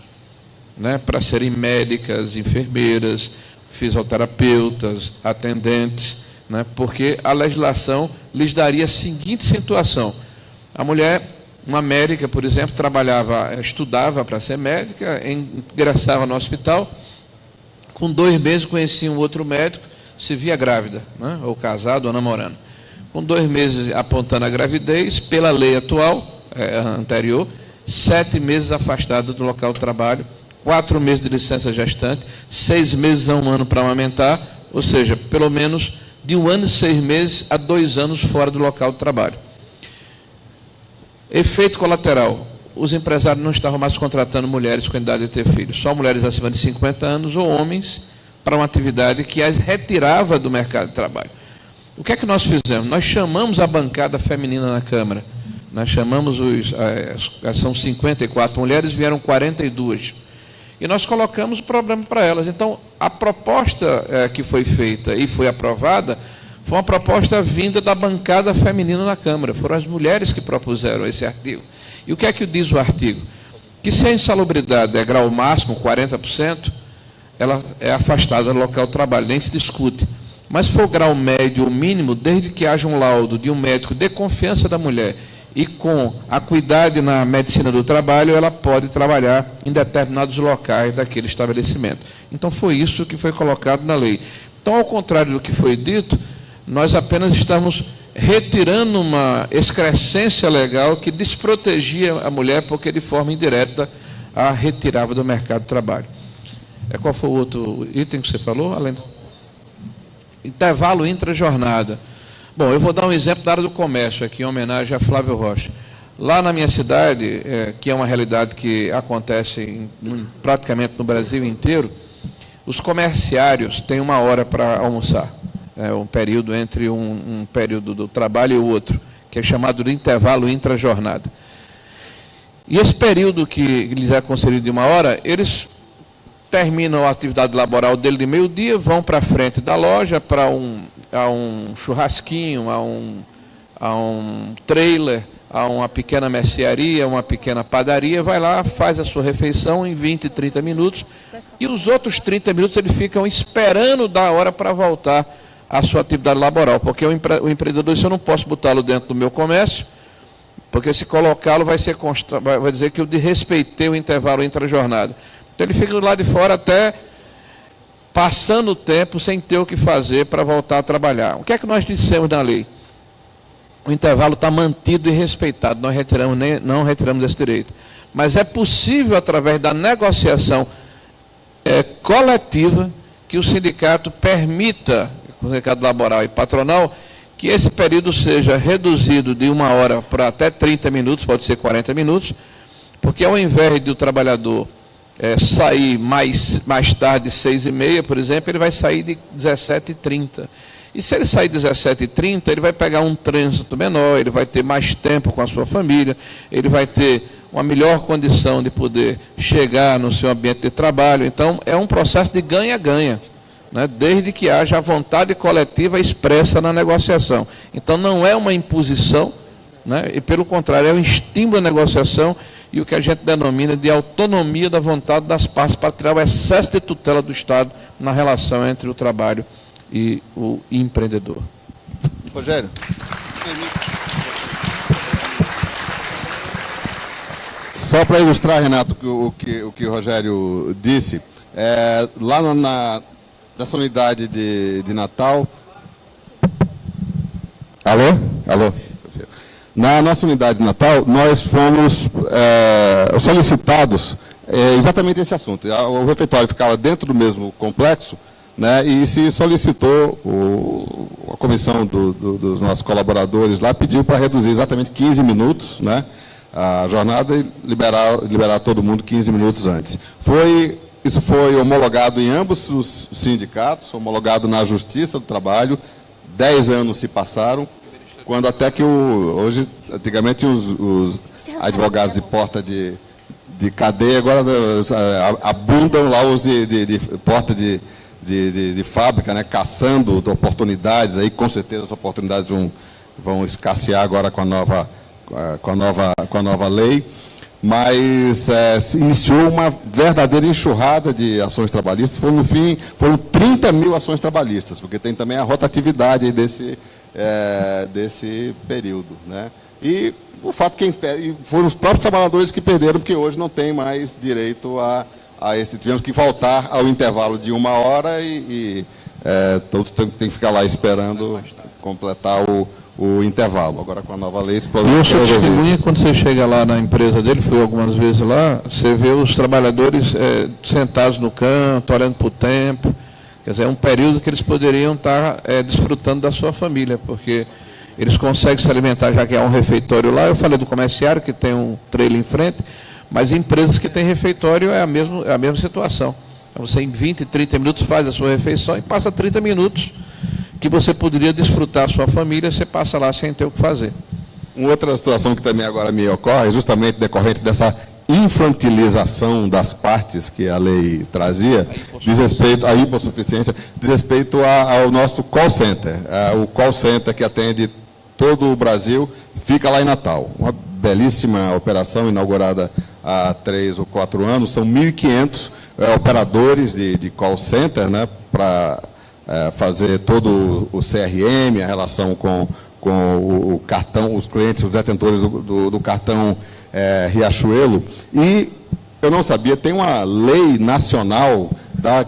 né, para serem médicas, enfermeiras, fisioterapeutas, atendentes, né, porque a legislação lhes daria a seguinte situação: a mulher, uma médica, por exemplo, estudava para ser médica, ingressava no hospital, com 2 meses conhecia um outro médico, se via grávida, né? Ou casado ou namorando. Com 2 meses apontando a gravidez, pela lei atual, anterior, 7 meses afastada do local de trabalho, 4 meses de licença gestante, 6 meses a 1 ano para amamentar, ou seja, pelo menos de 1 ano e 6 meses a 2 anos fora do local de trabalho. Efeito colateral: os empresários não estavam mais contratando mulheres com idade de ter filhos, só mulheres acima de 50 anos ou homens para uma atividade que as retirava do mercado de trabalho. O que é que nós fizemos? Nós chamamos a bancada feminina na Câmara, nós chamamos são 54 mulheres, vieram 42. E nós colocamos o problema para elas. Então, a proposta que foi feita e foi aprovada foi uma proposta vinda da bancada feminina na Câmara. Foram as mulheres que propuseram esse artigo. E o que é que diz o artigo? Que se a insalubridade é grau máximo, 40%, ela é afastada do local de trabalho, nem se discute. Mas se for grau médio ou mínimo, desde que haja um laudo de um médico de confiança da mulher e com acuidade na medicina do trabalho, ela pode trabalhar em determinados locais daquele estabelecimento. Então, foi isso que foi colocado na lei. Então, ao contrário do que foi dito, nós apenas estamos retirando uma excrescência legal que desprotegia a mulher, porque de forma indireta a retirava do mercado de trabalho. Qual foi o outro item que você falou? Além do intervalo intra-jornada. Bom, eu vou dar um exemplo da área do comércio, aqui em homenagem a Flávio Rocha. Lá na minha cidade, que é uma realidade que acontece praticamente no Brasil inteiro, os comerciários têm 1 hora para almoçar. Um período entre um período do trabalho e o outro, que é chamado de intervalo intra-jornada. E esse período que lhes é concedido de 1 hora, eles terminam a atividade laboral dele de meio-dia, vão para a frente da loja, para um churrasquinho, a um trailer, a uma pequena mercearia, uma pequena padaria, vai lá, faz a sua refeição em 20, 30 minutos, e os outros 30 minutos eles ficam esperando da hora para voltar à sua atividade laboral, porque o empreendedor diz: eu não posso botá-lo dentro do meu comércio, porque se colocá-lo vai dizer que eu desrespeitei o intervalo intra-jornada. Então ele fica do lado de fora até passando o tempo sem ter o que fazer para voltar a trabalhar. O que é que nós dissemos na lei? O intervalo está mantido e respeitado, nós não retiramos esse direito. Mas é possível, através da negociação coletiva, que o sindicato permita, o sindicato laboral e patronal, que esse período seja reduzido de 1 hora para até 30 minutos, pode ser 40 minutos, porque ao invés de o trabalhador sair mais tarde, 6h30, por exemplo, ele vai sair de 17h30. E se ele sair de 17h30, ele vai pegar um trânsito menor, ele vai ter mais tempo com a sua família, ele vai ter uma melhor condição de poder chegar no seu ambiente de trabalho. Então, é um processo de ganha-ganha, né? Desde que haja a vontade coletiva expressa na negociação. Então, não é uma imposição, né? E, pelo contrário, é um estímulo à negociação e o que a gente denomina de autonomia da vontade das partes para tirar o excesso de tutela do Estado na relação entre o trabalho e o empreendedor. Rogério. Só para ilustrar, Renato, o que o Rogério disse, lá nessa unidade de Natal... Alô? Na nossa unidade de Natal, nós fomos solicitados exatamente esse assunto. O refeitório ficava dentro do mesmo complexo, né, e se solicitou, a comissão dos nossos colaboradores lá pediu para reduzir exatamente 15 minutos, né, a jornada e liberar todo mundo 15 minutos antes. Isso foi homologado em ambos os sindicatos, homologado na Justiça do Trabalho, 10 anos se passaram, quando até que hoje, antigamente os advogados de porta de cadeia, agora abundam lá os de porta de fábrica, né, caçando oportunidades, aí com certeza as oportunidades vão escassear agora com a nova lei, mas se iniciou uma verdadeira enxurrada de ações trabalhistas. No fim, foram 30 mil ações trabalhistas, porque tem também a rotatividade aí desse período, né? E o fato que foram os próprios trabalhadores que perderam, porque hoje não tem mais direito a esse. Tivemos que voltar ao intervalo de 1 hora e todos têm que ficar lá esperando completar o intervalo. Agora, com a nova lei, esse problema... E o seu testemunha, quando você chega lá na empresa dele, fui algumas vezes lá, você vê os trabalhadores sentados no canto, olhando para o tempo. Quer dizer, é um período que eles poderiam estar desfrutando da sua família, porque eles conseguem se alimentar, já que há um refeitório lá. Eu falei do comerciário, que tem um trailer em frente, mas empresas que têm refeitório é a mesma situação. Então, você em 20, 30 minutos faz a sua refeição e passa 30 minutos que você poderia desfrutar a sua família, você passa lá sem ter o que fazer. Uma outra situação que também agora me ocorre, justamente decorrente dessa infantilização das partes que a lei trazia, diz respeito à hipossuficiência, diz respeito ao nosso call center. O call center que atende todo o Brasil fica lá em Natal. Uma belíssima operação inaugurada há 3 ou 4 anos. São 1.500 operadores de call center, né, para fazer todo o CRM, a relação com o cartão, os clientes, os detentores do cartão Riachuelo. E eu não sabia, tem uma lei nacional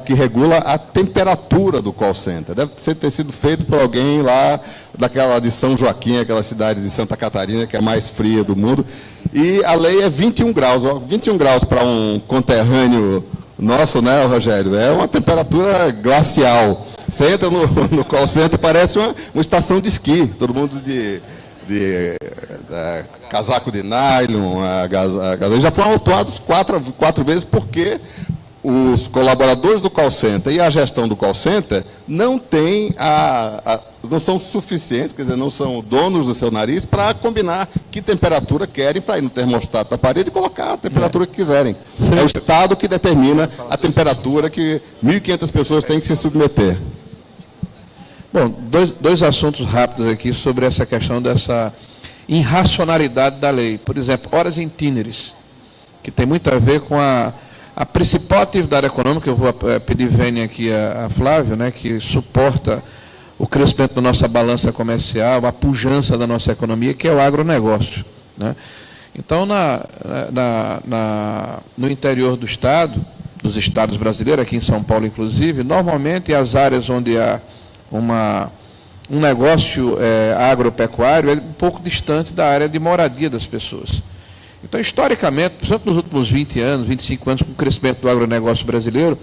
que regula a temperatura do call center. Deve ter sido feito por alguém lá daquela de São Joaquim, aquela cidade de Santa Catarina, que é a mais fria do mundo. E a lei é 21 graus. 21 graus para um conterrâneo nosso, né, Rogério? É uma temperatura glacial. Você entra no call center, parece uma estação de esqui. Todo mundo de casaco de nylon, já foram autuados quatro vezes porque os colaboradores do call center e a gestão do call center não têm não são suficientes, quer dizer, não são donos do seu nariz para combinar que temperatura querem para ir no termostato da parede e colocar a temperatura que quiserem. É o Estado que determina a temperatura que 1.500 pessoas têm que se submeter. Bom, dois assuntos rápidos aqui sobre essa questão dessa irracionalidade da lei. Por exemplo, horas itineres, que tem muito a ver com a principal atividade econômica. Eu vou pedir vênia aqui a Flávio, né, que suporta o crescimento da nossa balança comercial, a pujança da nossa economia, que é o agronegócio, né? Então, no interior do Estado, dos estados brasileiros, aqui em São Paulo inclusive, normalmente as áreas onde há um negócio agropecuário é um pouco distante da área de moradia das pessoas. Então, historicamente, principalmente nos últimos 20 anos, 25 anos, com o crescimento do agronegócio brasileiro,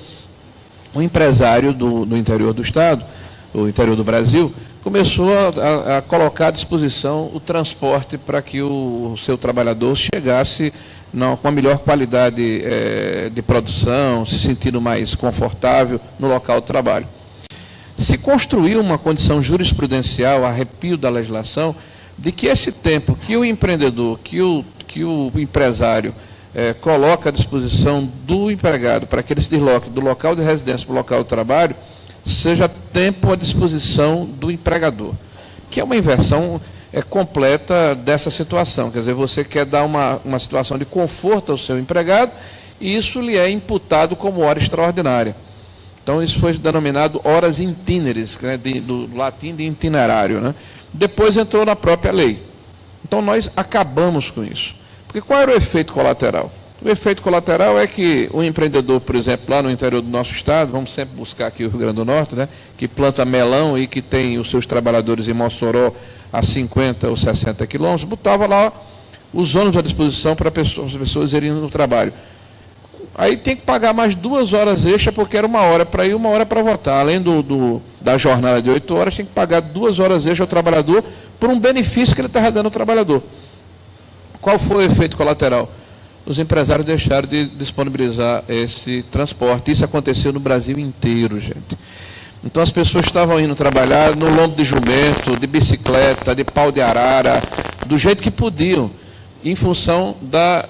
o empresário do interior do Estado, o interior do Brasil, começou a colocar à disposição o transporte para que o seu trabalhador chegasse com a melhor qualidade de produção, se sentindo mais confortável no local de trabalho. Se construiu uma condição jurisprudencial, arrepio da legislação, de que esse tempo que o empreendedor, que o empresário coloca à disposição do empregado para que ele se desloque do local de residência para o local de trabalho, seja tempo à disposição do empregador, que é uma inversão completa dessa situação. Quer dizer, você quer dar uma situação de conforto ao seu empregado e isso lhe é imputado como hora extraordinária. Então, isso foi denominado horas itineres, né, do latim de itinerário, né? Depois entrou na própria lei. Então, nós acabamos com isso. Porque qual era o efeito colateral? O efeito colateral é que o empreendedor, por exemplo, lá no interior do nosso estado, vamos sempre buscar aqui o Rio Grande do Norte, né, que planta melão e que tem os seus trabalhadores em Mossoró a 50 ou 60 quilômetros, botava lá os ônibus à disposição para as pessoas irem no trabalho. Aí tem que pagar mais 2 horas extra, porque era 1 hora para ir, 1 hora para voltar. Além da jornada de 8 horas, tem que pagar 2 horas extra ao trabalhador por um benefício que ele estava dando ao trabalhador. Qual foi o efeito colateral? Os empresários deixaram de disponibilizar esse transporte. Isso aconteceu no Brasil inteiro, gente. Então as pessoas estavam indo trabalhar no lombo de jumento, de bicicleta, de pau de arara, do jeito que podiam, em função da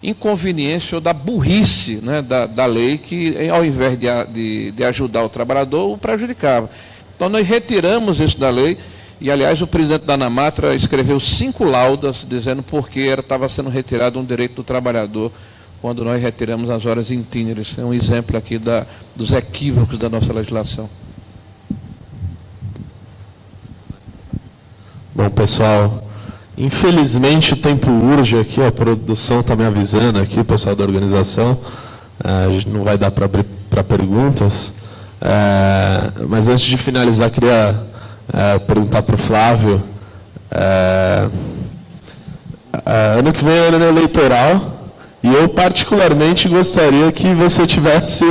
inconveniência ou da burrice, né, da lei, que ao invés de ajudar o trabalhador, o prejudicava. Então nós retiramos isso da lei. E, aliás, o presidente da Anamatra escreveu 5 laudas dizendo por que estava sendo retirado um direito do trabalhador quando nós retiramos as horas itineres. É um exemplo aqui dos equívocos da nossa legislação. Bom, pessoal, infelizmente o tempo urge aqui, a produção está me avisando aqui, o pessoal da organização, a gente não vai dar para abrir para perguntas. Mas antes de finalizar, queria perguntar para o Flávio. Ano que vem é ano eleitoral, e eu particularmente gostaria que você tivesse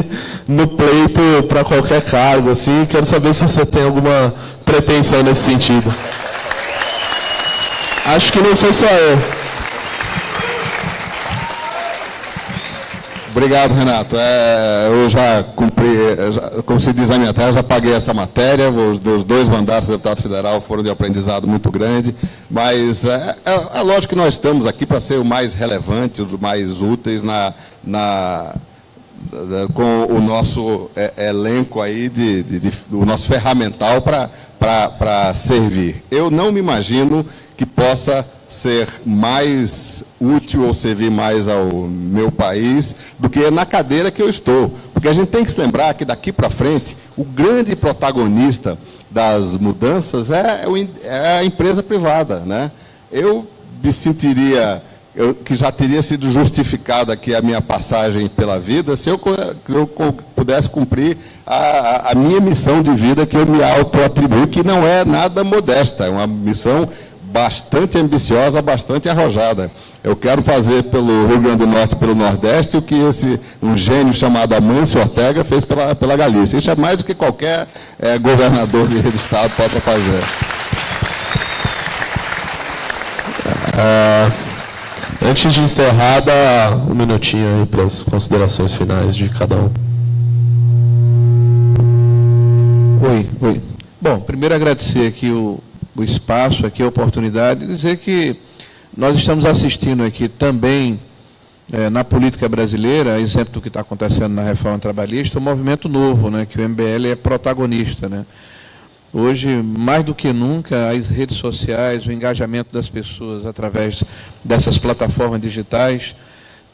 no pleito para qualquer cargo, assim. Quero saber se você tem alguma pretensão nesse sentido. Acho que não sou só eu. Obrigado, Renato. Eu já cumpri, como se diz na minha terra, já paguei essa matéria. Os 2 mandatos de deputado federal foram de aprendizado muito grande, mas é lógico que nós estamos aqui para ser o mais relevante, os mais úteis com o nosso elenco aí, o nosso ferramental para servir. Eu não me imagino que possa ser mais útil ou servir mais ao meu país do que na cadeira que eu estou. Porque a gente tem que se lembrar que daqui para frente, o grande protagonista das mudanças é a empresa privada, né? Eu me sentiria... que já teria sido justificada aqui a minha passagem pela vida, se eu pudesse cumprir a minha missão de vida que eu me autoatribuo, que não é nada modesta, é uma missão bastante ambiciosa, bastante arrojada. Eu quero fazer pelo Rio Grande do Norte e pelo Nordeste o que um gênio chamado Amâncio Ortega fez pela Galícia. Isso é mais do que qualquer governador de estado possa fazer. Antes de encerrar, dá um minutinho aí para as considerações finais de cada um. Oi. Bom, primeiro agradecer aqui o espaço, aqui a oportunidade, e dizer que nós estamos assistindo aqui também, na política brasileira, exemplo do que está acontecendo na reforma trabalhista, um movimento novo, né, que o MBL é protagonista, né? Hoje, mais do que nunca, as redes sociais, o engajamento das pessoas através dessas plataformas digitais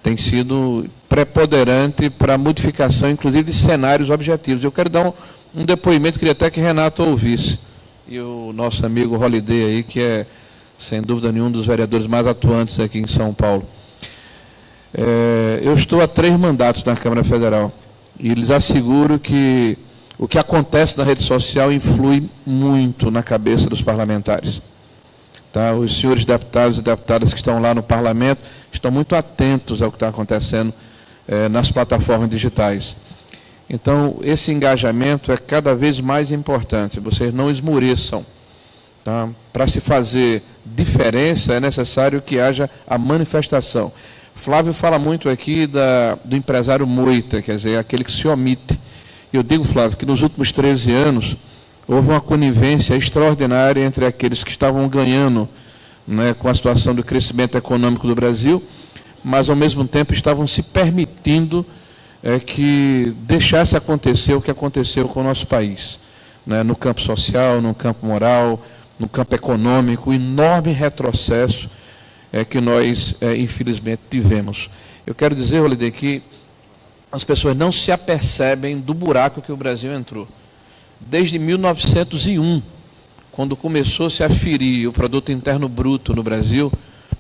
tem sido preponderante para a modificação, inclusive, de cenários objetivos. Eu quero dar um depoimento, queria até que Renato ouvisse, e o nosso amigo Holliday aí, que é, sem dúvida nenhuma, um dos vereadores mais atuantes aqui em São Paulo. Eu estou há 3 mandatos na Câmara Federal, e lhes asseguro que o que acontece na rede social influi muito na cabeça dos parlamentares. Tá? Os senhores deputados e deputadas que estão lá no parlamento estão muito atentos ao que está acontecendo nas plataformas digitais. Então, esse engajamento é cada vez mais importante. Vocês não esmoreçam. Tá? Para se fazer diferença, é necessário que haja a manifestação. Flávio fala muito aqui do empresário moita, quer dizer, aquele que se omite. Eu digo, Flávio, que nos últimos 13 anos houve uma conivência extraordinária entre aqueles que estavam ganhando, né, com a situação do crescimento econômico do Brasil, mas ao mesmo tempo estavam se permitindo que deixasse acontecer o que aconteceu com o nosso país, né, no campo social, no campo moral, no campo econômico, o enorme retrocesso que nós, infelizmente, tivemos. Eu quero dizer, Holliday, que as pessoas não se apercebem do buraco que o Brasil entrou. Desde 1901, quando começou-se a ferir o produto interno bruto no Brasil,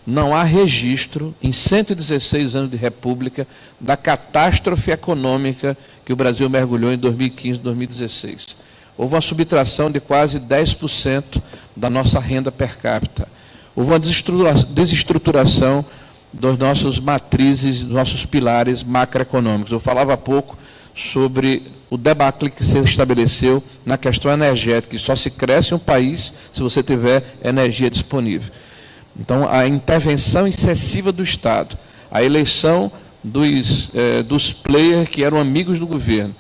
não há registro, em 116 anos de república, da catástrofe econômica que o Brasil mergulhou em 2015, 2016. Houve uma subtração de quase 10% da nossa renda per capita. Houve uma desestruturação das nossas matrizes, dos nossos pilares macroeconômicos. Eu falava há pouco sobre o debacle que se estabeleceu na questão energética, que só se cresce um país se você tiver energia disponível. Então, a intervenção excessiva do Estado, a eleição dos players que eram amigos do governo,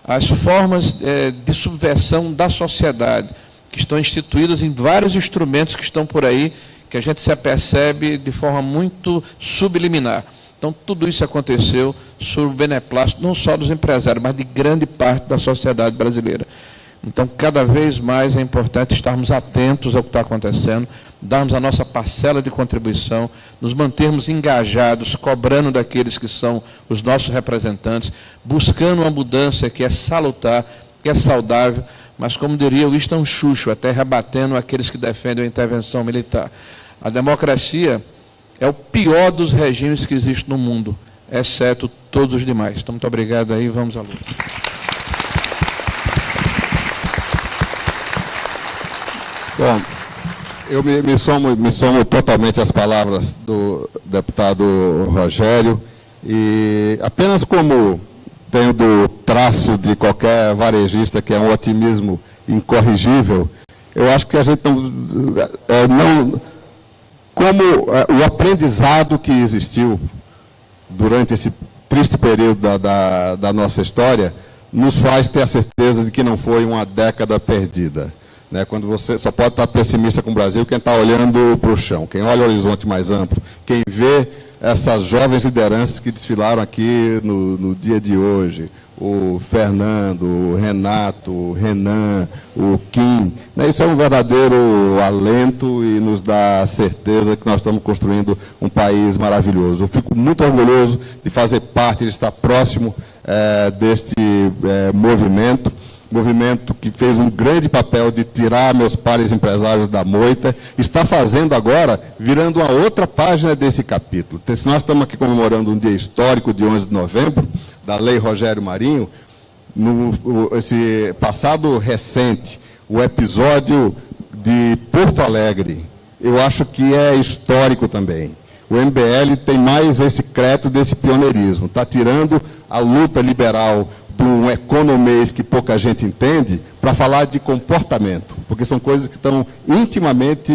as formas de subversão da sociedade, que estão instituídas em vários instrumentos que estão por aí, que a gente se apercebe de forma muito subliminar. Então, tudo isso aconteceu sob o beneplácito, não só dos empresários, mas de grande parte da sociedade brasileira. Então, cada vez mais é importante estarmos atentos ao que está acontecendo, darmos a nossa parcela de contribuição, nos mantermos engajados, cobrando daqueles que são os nossos representantes, buscando uma mudança que é salutar, que é saudável, mas, como diria Winston Churchill, até rebatendo aqueles que defendem a intervenção militar. A democracia é o pior dos regimes que existe no mundo, exceto todos os demais. Então, muito obrigado aí, vamos à luta. Bom, eu me somo totalmente às palavras do deputado Rogério e apenas como tendo o traço de qualquer varejista, que é um otimismo incorrigível, eu acho que a gente não como o aprendizado que existiu durante esse triste período da nossa história nos faz ter a certeza de que não foi uma década perdida. Né? Quando você só pode estar pessimista com o Brasil quem está olhando para o chão, quem olha o horizonte mais amplo, quem vê essas jovens lideranças que desfilaram aqui no dia de hoje, o Fernando, o Renato, o Renan, o Kim, né? Isso é um verdadeiro alento e nos dá certeza que nós estamos construindo um país maravilhoso. Eu fico muito orgulhoso de fazer parte, de estar próximo deste movimento que fez um grande papel de tirar meus pares empresários da moita, está fazendo agora, virando uma outra página desse capítulo. Se nós estamos aqui comemorando um dia histórico de 11 de novembro, da Lei Rogério Marinho, esse passado recente, o episódio de Porto Alegre, eu acho que é histórico também. O MBL tem mais esse crédito desse pioneirismo, está tirando a luta liberal de um economês que pouca gente entende, para falar de comportamento, porque são coisas que estão intimamente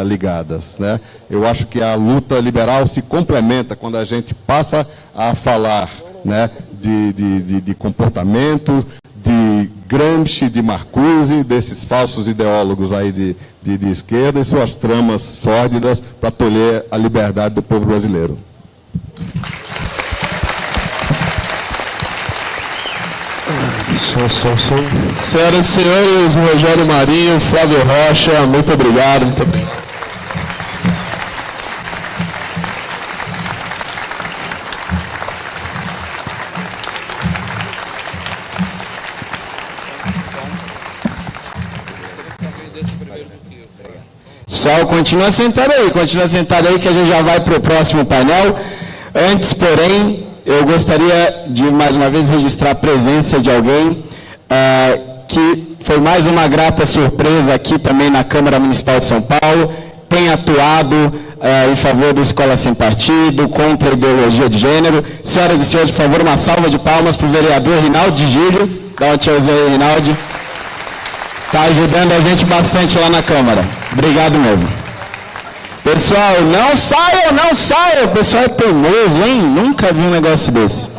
ligadas. Né? Eu acho que a luta liberal se complementa quando a gente passa a falar, né, de comportamento, de Gramsci, de Marcuse, desses falsos ideólogos aí de esquerda e suas tramas sórdidas para tolher a liberdade do povo brasileiro. Senhoras e senhores, Rogério Marinho, Flávio Rocha, muito obrigado. Muito obrigado. Pessoal, continua sentado aí que a gente já vai para o próximo painel. Antes, porém, eu gostaria de, mais uma vez, registrar a presença de alguém que foi mais uma grata surpresa aqui também na Câmara Municipal de São Paulo, tem atuado em favor da Escola Sem Partido, contra a ideologia de gênero. Senhoras e senhores, por favor, uma salva de palmas para o vereador Rinaldo de Gílio. Dá um tchauzinho aí, Rinaldo. Está ajudando a gente bastante lá na Câmara. Obrigado mesmo. Pessoal, não saiam, o pessoal é teimoso, hein? Nunca vi um negócio desse.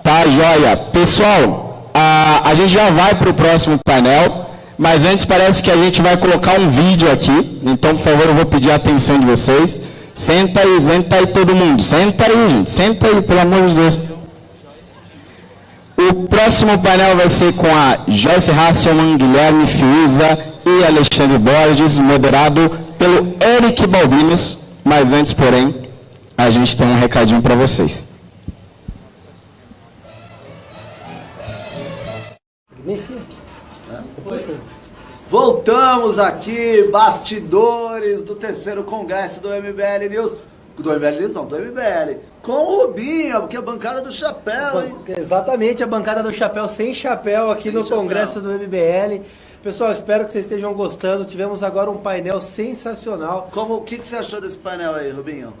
Tá, joia. Pessoal, a gente já vai para o próximo painel, mas antes parece que a gente vai colocar um vídeo aqui, então, por favor, eu vou pedir a atenção de vocês. Senta aí todo mundo, senta aí, gente, senta aí, pelo amor de Deus. O próximo painel vai ser com a Joyce Hasselman, Guilherme Fiuza e Alexandre Borges, moderado pelo Eric Balbinos, mas antes, porém, a gente tem um recadinho para vocês. Voltamos aqui, bastidores do terceiro congresso do MBL News. Do MBL News não, do MBL. Com o Rubinho, porque a bancada do chapéu, hein? Exatamente, a bancada do chapéu, sem chapéu aqui no congresso do MBL. Pessoal, espero que vocês estejam gostando. Tivemos agora um painel sensacional. O que você achou desse painel aí, Rubinho?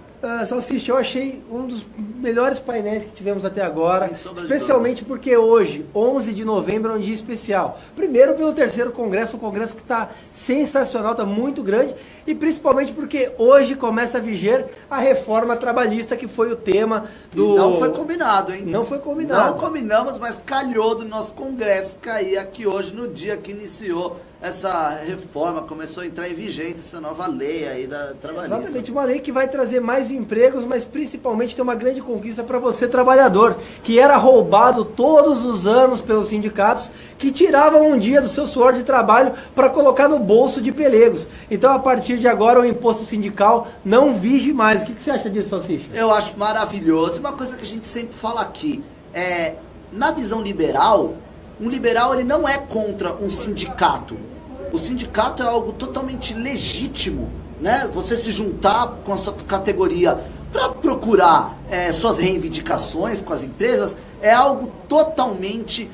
Salsicha, eu achei um dos melhores painéis que tivemos até agora, especialmente porque hoje, 11 de novembro, é um dia especial. Primeiro pelo terceiro congresso, um congresso que está sensacional, está muito grande, e principalmente porque hoje começa a viger a reforma trabalhista, que foi o tema do... E não foi combinado, hein? Não foi combinado. Não combinamos, mas calhou do nosso congresso cair aqui hoje, no dia que iniciou essa reforma, começou a entrar em vigência essa nova lei aí da trabalhista. Exatamente, uma lei que vai trazer mais empregos, mas principalmente tem uma grande conquista para você, trabalhador, que era roubado todos os anos pelos sindicatos, que tiravam um dia do seu suor de trabalho para colocar no bolso de pelegos. Então, a partir de agora, o imposto sindical não vige mais. O que você acha disso, Salsicha? Eu acho maravilhoso. Uma coisa que a gente sempre fala aqui, na visão liberal, um liberal ele não é contra um sindicato. O sindicato é algo totalmente legítimo, né? Você se juntar com a sua categoria para procurar suas reivindicações com as empresas é algo totalmente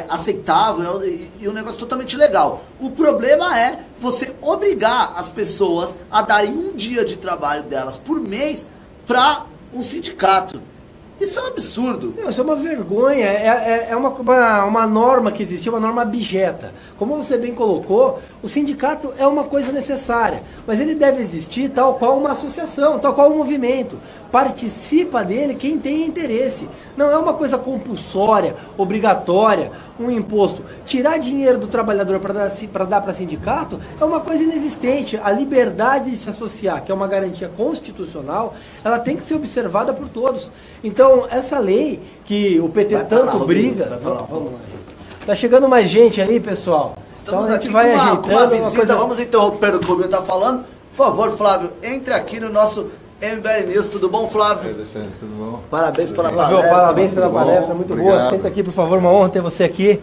aceitável e um negócio totalmente legal. O problema é você obrigar as pessoas a darem um dia de trabalho delas por mês para um sindicato. Isso é um absurdo. Não, isso é uma vergonha, é uma norma que existia, uma norma abjeta. Como você bem colocou, o sindicato é uma coisa necessária, mas ele deve existir tal qual uma associação, tal qual um movimento. Participa dele quem tem interesse. Não é uma coisa compulsória, obrigatória, um imposto. Tirar dinheiro do trabalhador para dar para sindicato é uma coisa inexistente. A liberdade de se associar, que é uma garantia constitucional, ela tem que ser observada por todos. Então, essa lei que o PT tanto briga... Vamos lá. Tá chegando mais gente aí, pessoal. Estamos então, a aqui gente vai ajeitando com uma visita. coisa... Vamos interromper o que o Rubinho tá falando. Por favor, Flávio, entre aqui no nosso MBL News. Tudo bom, Flávio? Tudo bom? Parabéns pela Flávio, palestra. parabéns pela palestra, muito Obrigado. boa. Senta aqui, por favor, uma honra ter você aqui.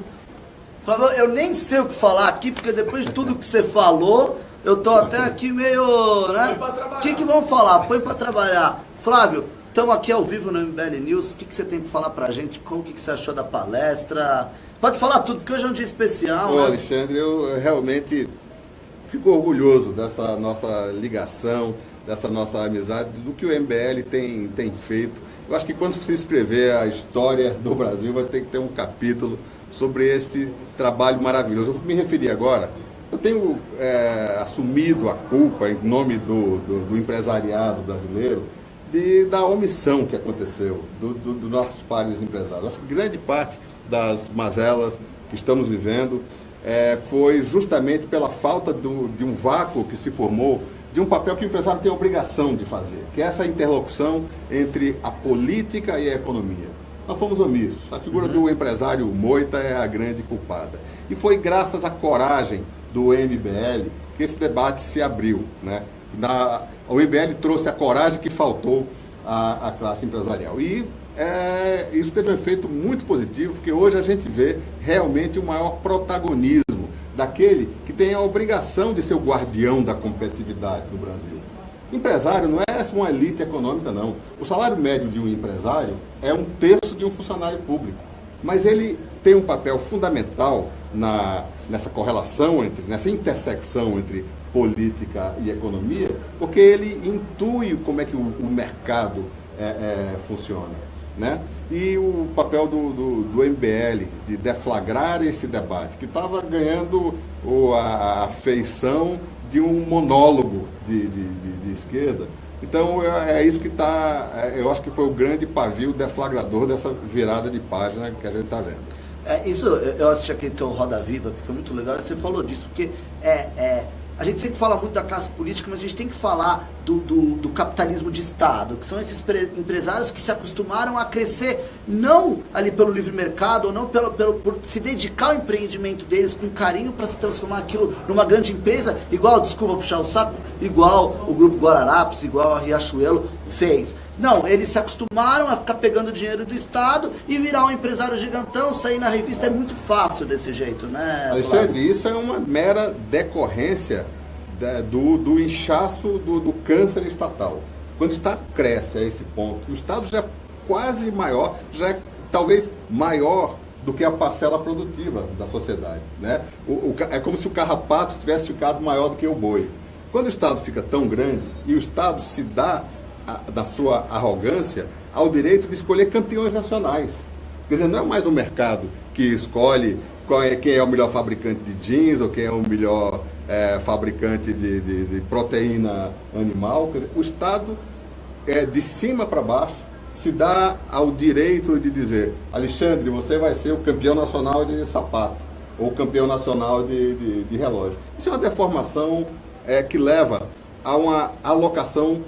Flávio, eu nem sei o que falar aqui, porque depois de tudo que você falou, eu tô até aqui meio, né? O que vamos falar? Põe pra trabalhar. Flávio, estamos aqui ao vivo no MBL News. O que você tem pra falar pra gente? Como que você achou da palestra? Pode falar tudo, porque hoje é um dia especial. Ô, né? Alexandre, eu realmente fico orgulhoso dessa nossa ligação, dessa nossa amizade, do que o MBL tem feito. Eu acho que quando se escrever a história do Brasil, vai ter que ter um capítulo sobre este trabalho maravilhoso. Eu me referi agora, eu tenho assumido a culpa, em nome do empresariado brasileiro, da omissão que aconteceu dos nossos pares empresários. Acho que grande parte das mazelas que estamos vivendo foi justamente pela falta de um vácuo que se formou, de um papel que o empresário tem a obrigação de fazer, que é essa interlocução entre a política e a economia. Nós fomos omissos. A figura do empresário Moita é a grande culpada. E foi graças à coragem do MBL que esse debate se abriu, né? O MBL trouxe a coragem que faltou à classe empresarial. E isso teve um efeito muito positivo, porque hoje a gente vê realmente o maior protagonismo daquele que tem a obrigação de ser o guardião da competitividade no Brasil. Empresário não é uma elite econômica, não. O salário médio de um empresário é 1/3 de um funcionário público. Mas ele tem um papel fundamental nessa correlação, nessa intersecção entre política e economia, porque ele intui como é que o mercado funciona, né? E o papel do MBL de deflagrar esse debate, que estava ganhando a feição de um monólogo de esquerda. Então é isso que eu acho que foi o grande pavio deflagrador dessa virada de página que a gente está vendo. Isso, eu assisti aquele teu Roda Viva, que foi muito legal, você falou disso, porque a gente sempre fala muito da classe política, mas a gente tem que falar do capitalismo de Estado, que são esses empresários que se acostumaram a crescer não ali pelo livre mercado, ou não por se dedicar ao empreendimento deles com carinho para se transformar aquilo numa grande empresa, igual, desculpa puxar o saco, igual o Grupo Guararapes, igual a Riachuelo fez. Não, eles se acostumaram a ficar pegando dinheiro do Estado e virar um empresário gigantão, sair na revista é muito fácil desse jeito, né? Alexandre, isso é uma mera decorrência do inchaço do câncer estatal. Quando o Estado cresce a esse ponto, o Estado já é quase maior, já é talvez maior do que a parcela produtiva da sociedade, né? É como se o carrapato tivesse ficado maior do que o boi. Quando o Estado fica tão grande e o Estado se dá, da sua arrogância, ao direito de escolher campeões nacionais. Quer dizer, não é mais um mercado que escolhe quem é o melhor fabricante de jeans ou quem é o melhor fabricante de proteína animal. Quer dizer, o Estado, de cima para baixo, se dá ao direito de dizer: Alexandre, você vai ser o campeão nacional de sapato ou campeão nacional de relógio. Isso é uma deformação que leva a uma alocação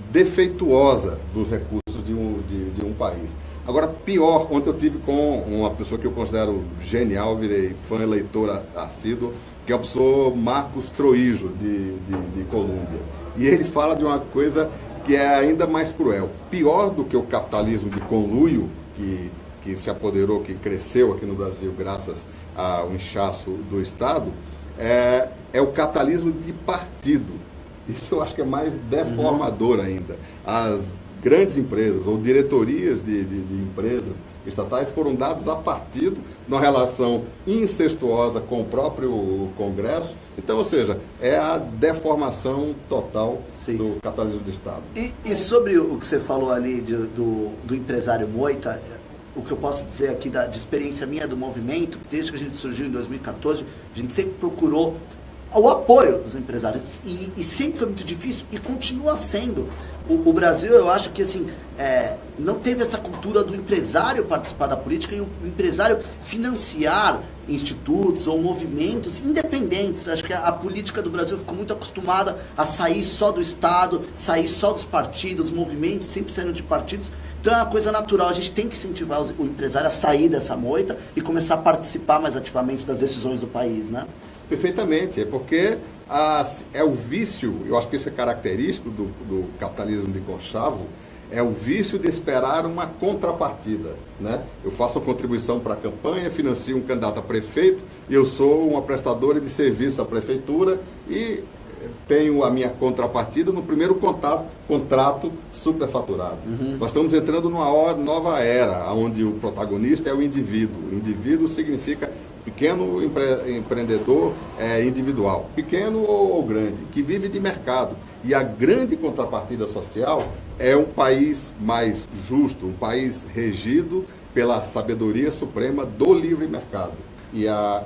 defeituosa dos recursos de um país. Agora, pior, ontem eu tive com uma pessoa que eu considero genial, virei fã e leitor assíduo, que é o professor Marcos Troijo, de Colômbia. E ele fala de uma coisa que é ainda mais cruel. Pior do que o capitalismo de conluio, que se apoderou, que cresceu aqui no Brasil graças ao inchaço do Estado, é o capitalismo de partido. Isso eu acho que é mais deformador ainda. As grandes empresas ou diretorias de empresas estatais foram dados a partido, numa relação incestuosa com o próprio Congresso. Então, ou seja, é a deformação total do capitalismo de Estado. E sobre o que você falou ali do empresário Moita, o que eu posso dizer aqui de experiência minha do movimento, desde que a gente surgiu em 2014, a gente sempre procurou o apoio dos empresários e sempre foi muito difícil e continua sendo. O Brasil, eu acho que assim, não teve essa cultura do empresário participar da política e o empresário financiar institutos ou movimentos independentes. Acho que a política do Brasil ficou muito acostumada a sair só do Estado, sair só dos partidos, movimentos sempre saindo de partidos. Então é uma coisa natural, a gente tem que incentivar o empresário a sair dessa moita e começar a participar mais ativamente das decisões do país, né? Perfeitamente, é porque é o vício, eu acho que isso é característico do capitalismo de conchavo, é o vício de esperar uma contrapartida, né? Eu faço a contribuição para a campanha, financio um candidato a prefeito, e eu sou uma prestadora de serviço à prefeitura e tenho a minha contrapartida no primeiro contrato superfaturado. Nós estamos entrando numa nova era, onde o protagonista é o indivíduo. O indivíduo significa pequeno empreendedor individual, pequeno ou grande, que vive de mercado. E a grande contrapartida social é um país mais justo, um país regido pela sabedoria suprema do livre mercado. E a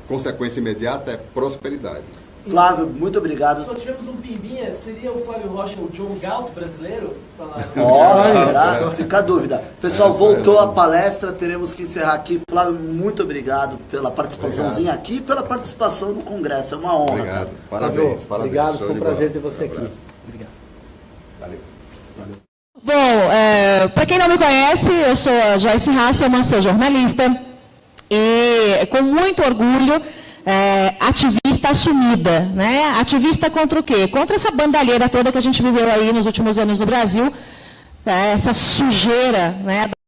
consequência imediata é prosperidade. Flávio, muito obrigado. Só tivemos um pimbinha, seria o Flávio Rocha o John Galt brasileiro? Será? Fica a dúvida. Pessoal, voltou a palestra, teremos que encerrar aqui. Flávio, muito obrigado pela participaçãozinha aqui e pela participação no Congresso. É uma honra. Obrigado. Parabéns. Obrigado, foi um prazer ter você aqui. Obrigado. Valeu. Bom, para quem não me conhece, eu sou a Joyce Hasselman, sou jornalista e com muito orgulho ativista assumida, né? Ativista contra o quê? Contra essa bandalheira toda que a gente viveu aí nos últimos anos no Brasil, essa sujeira, né?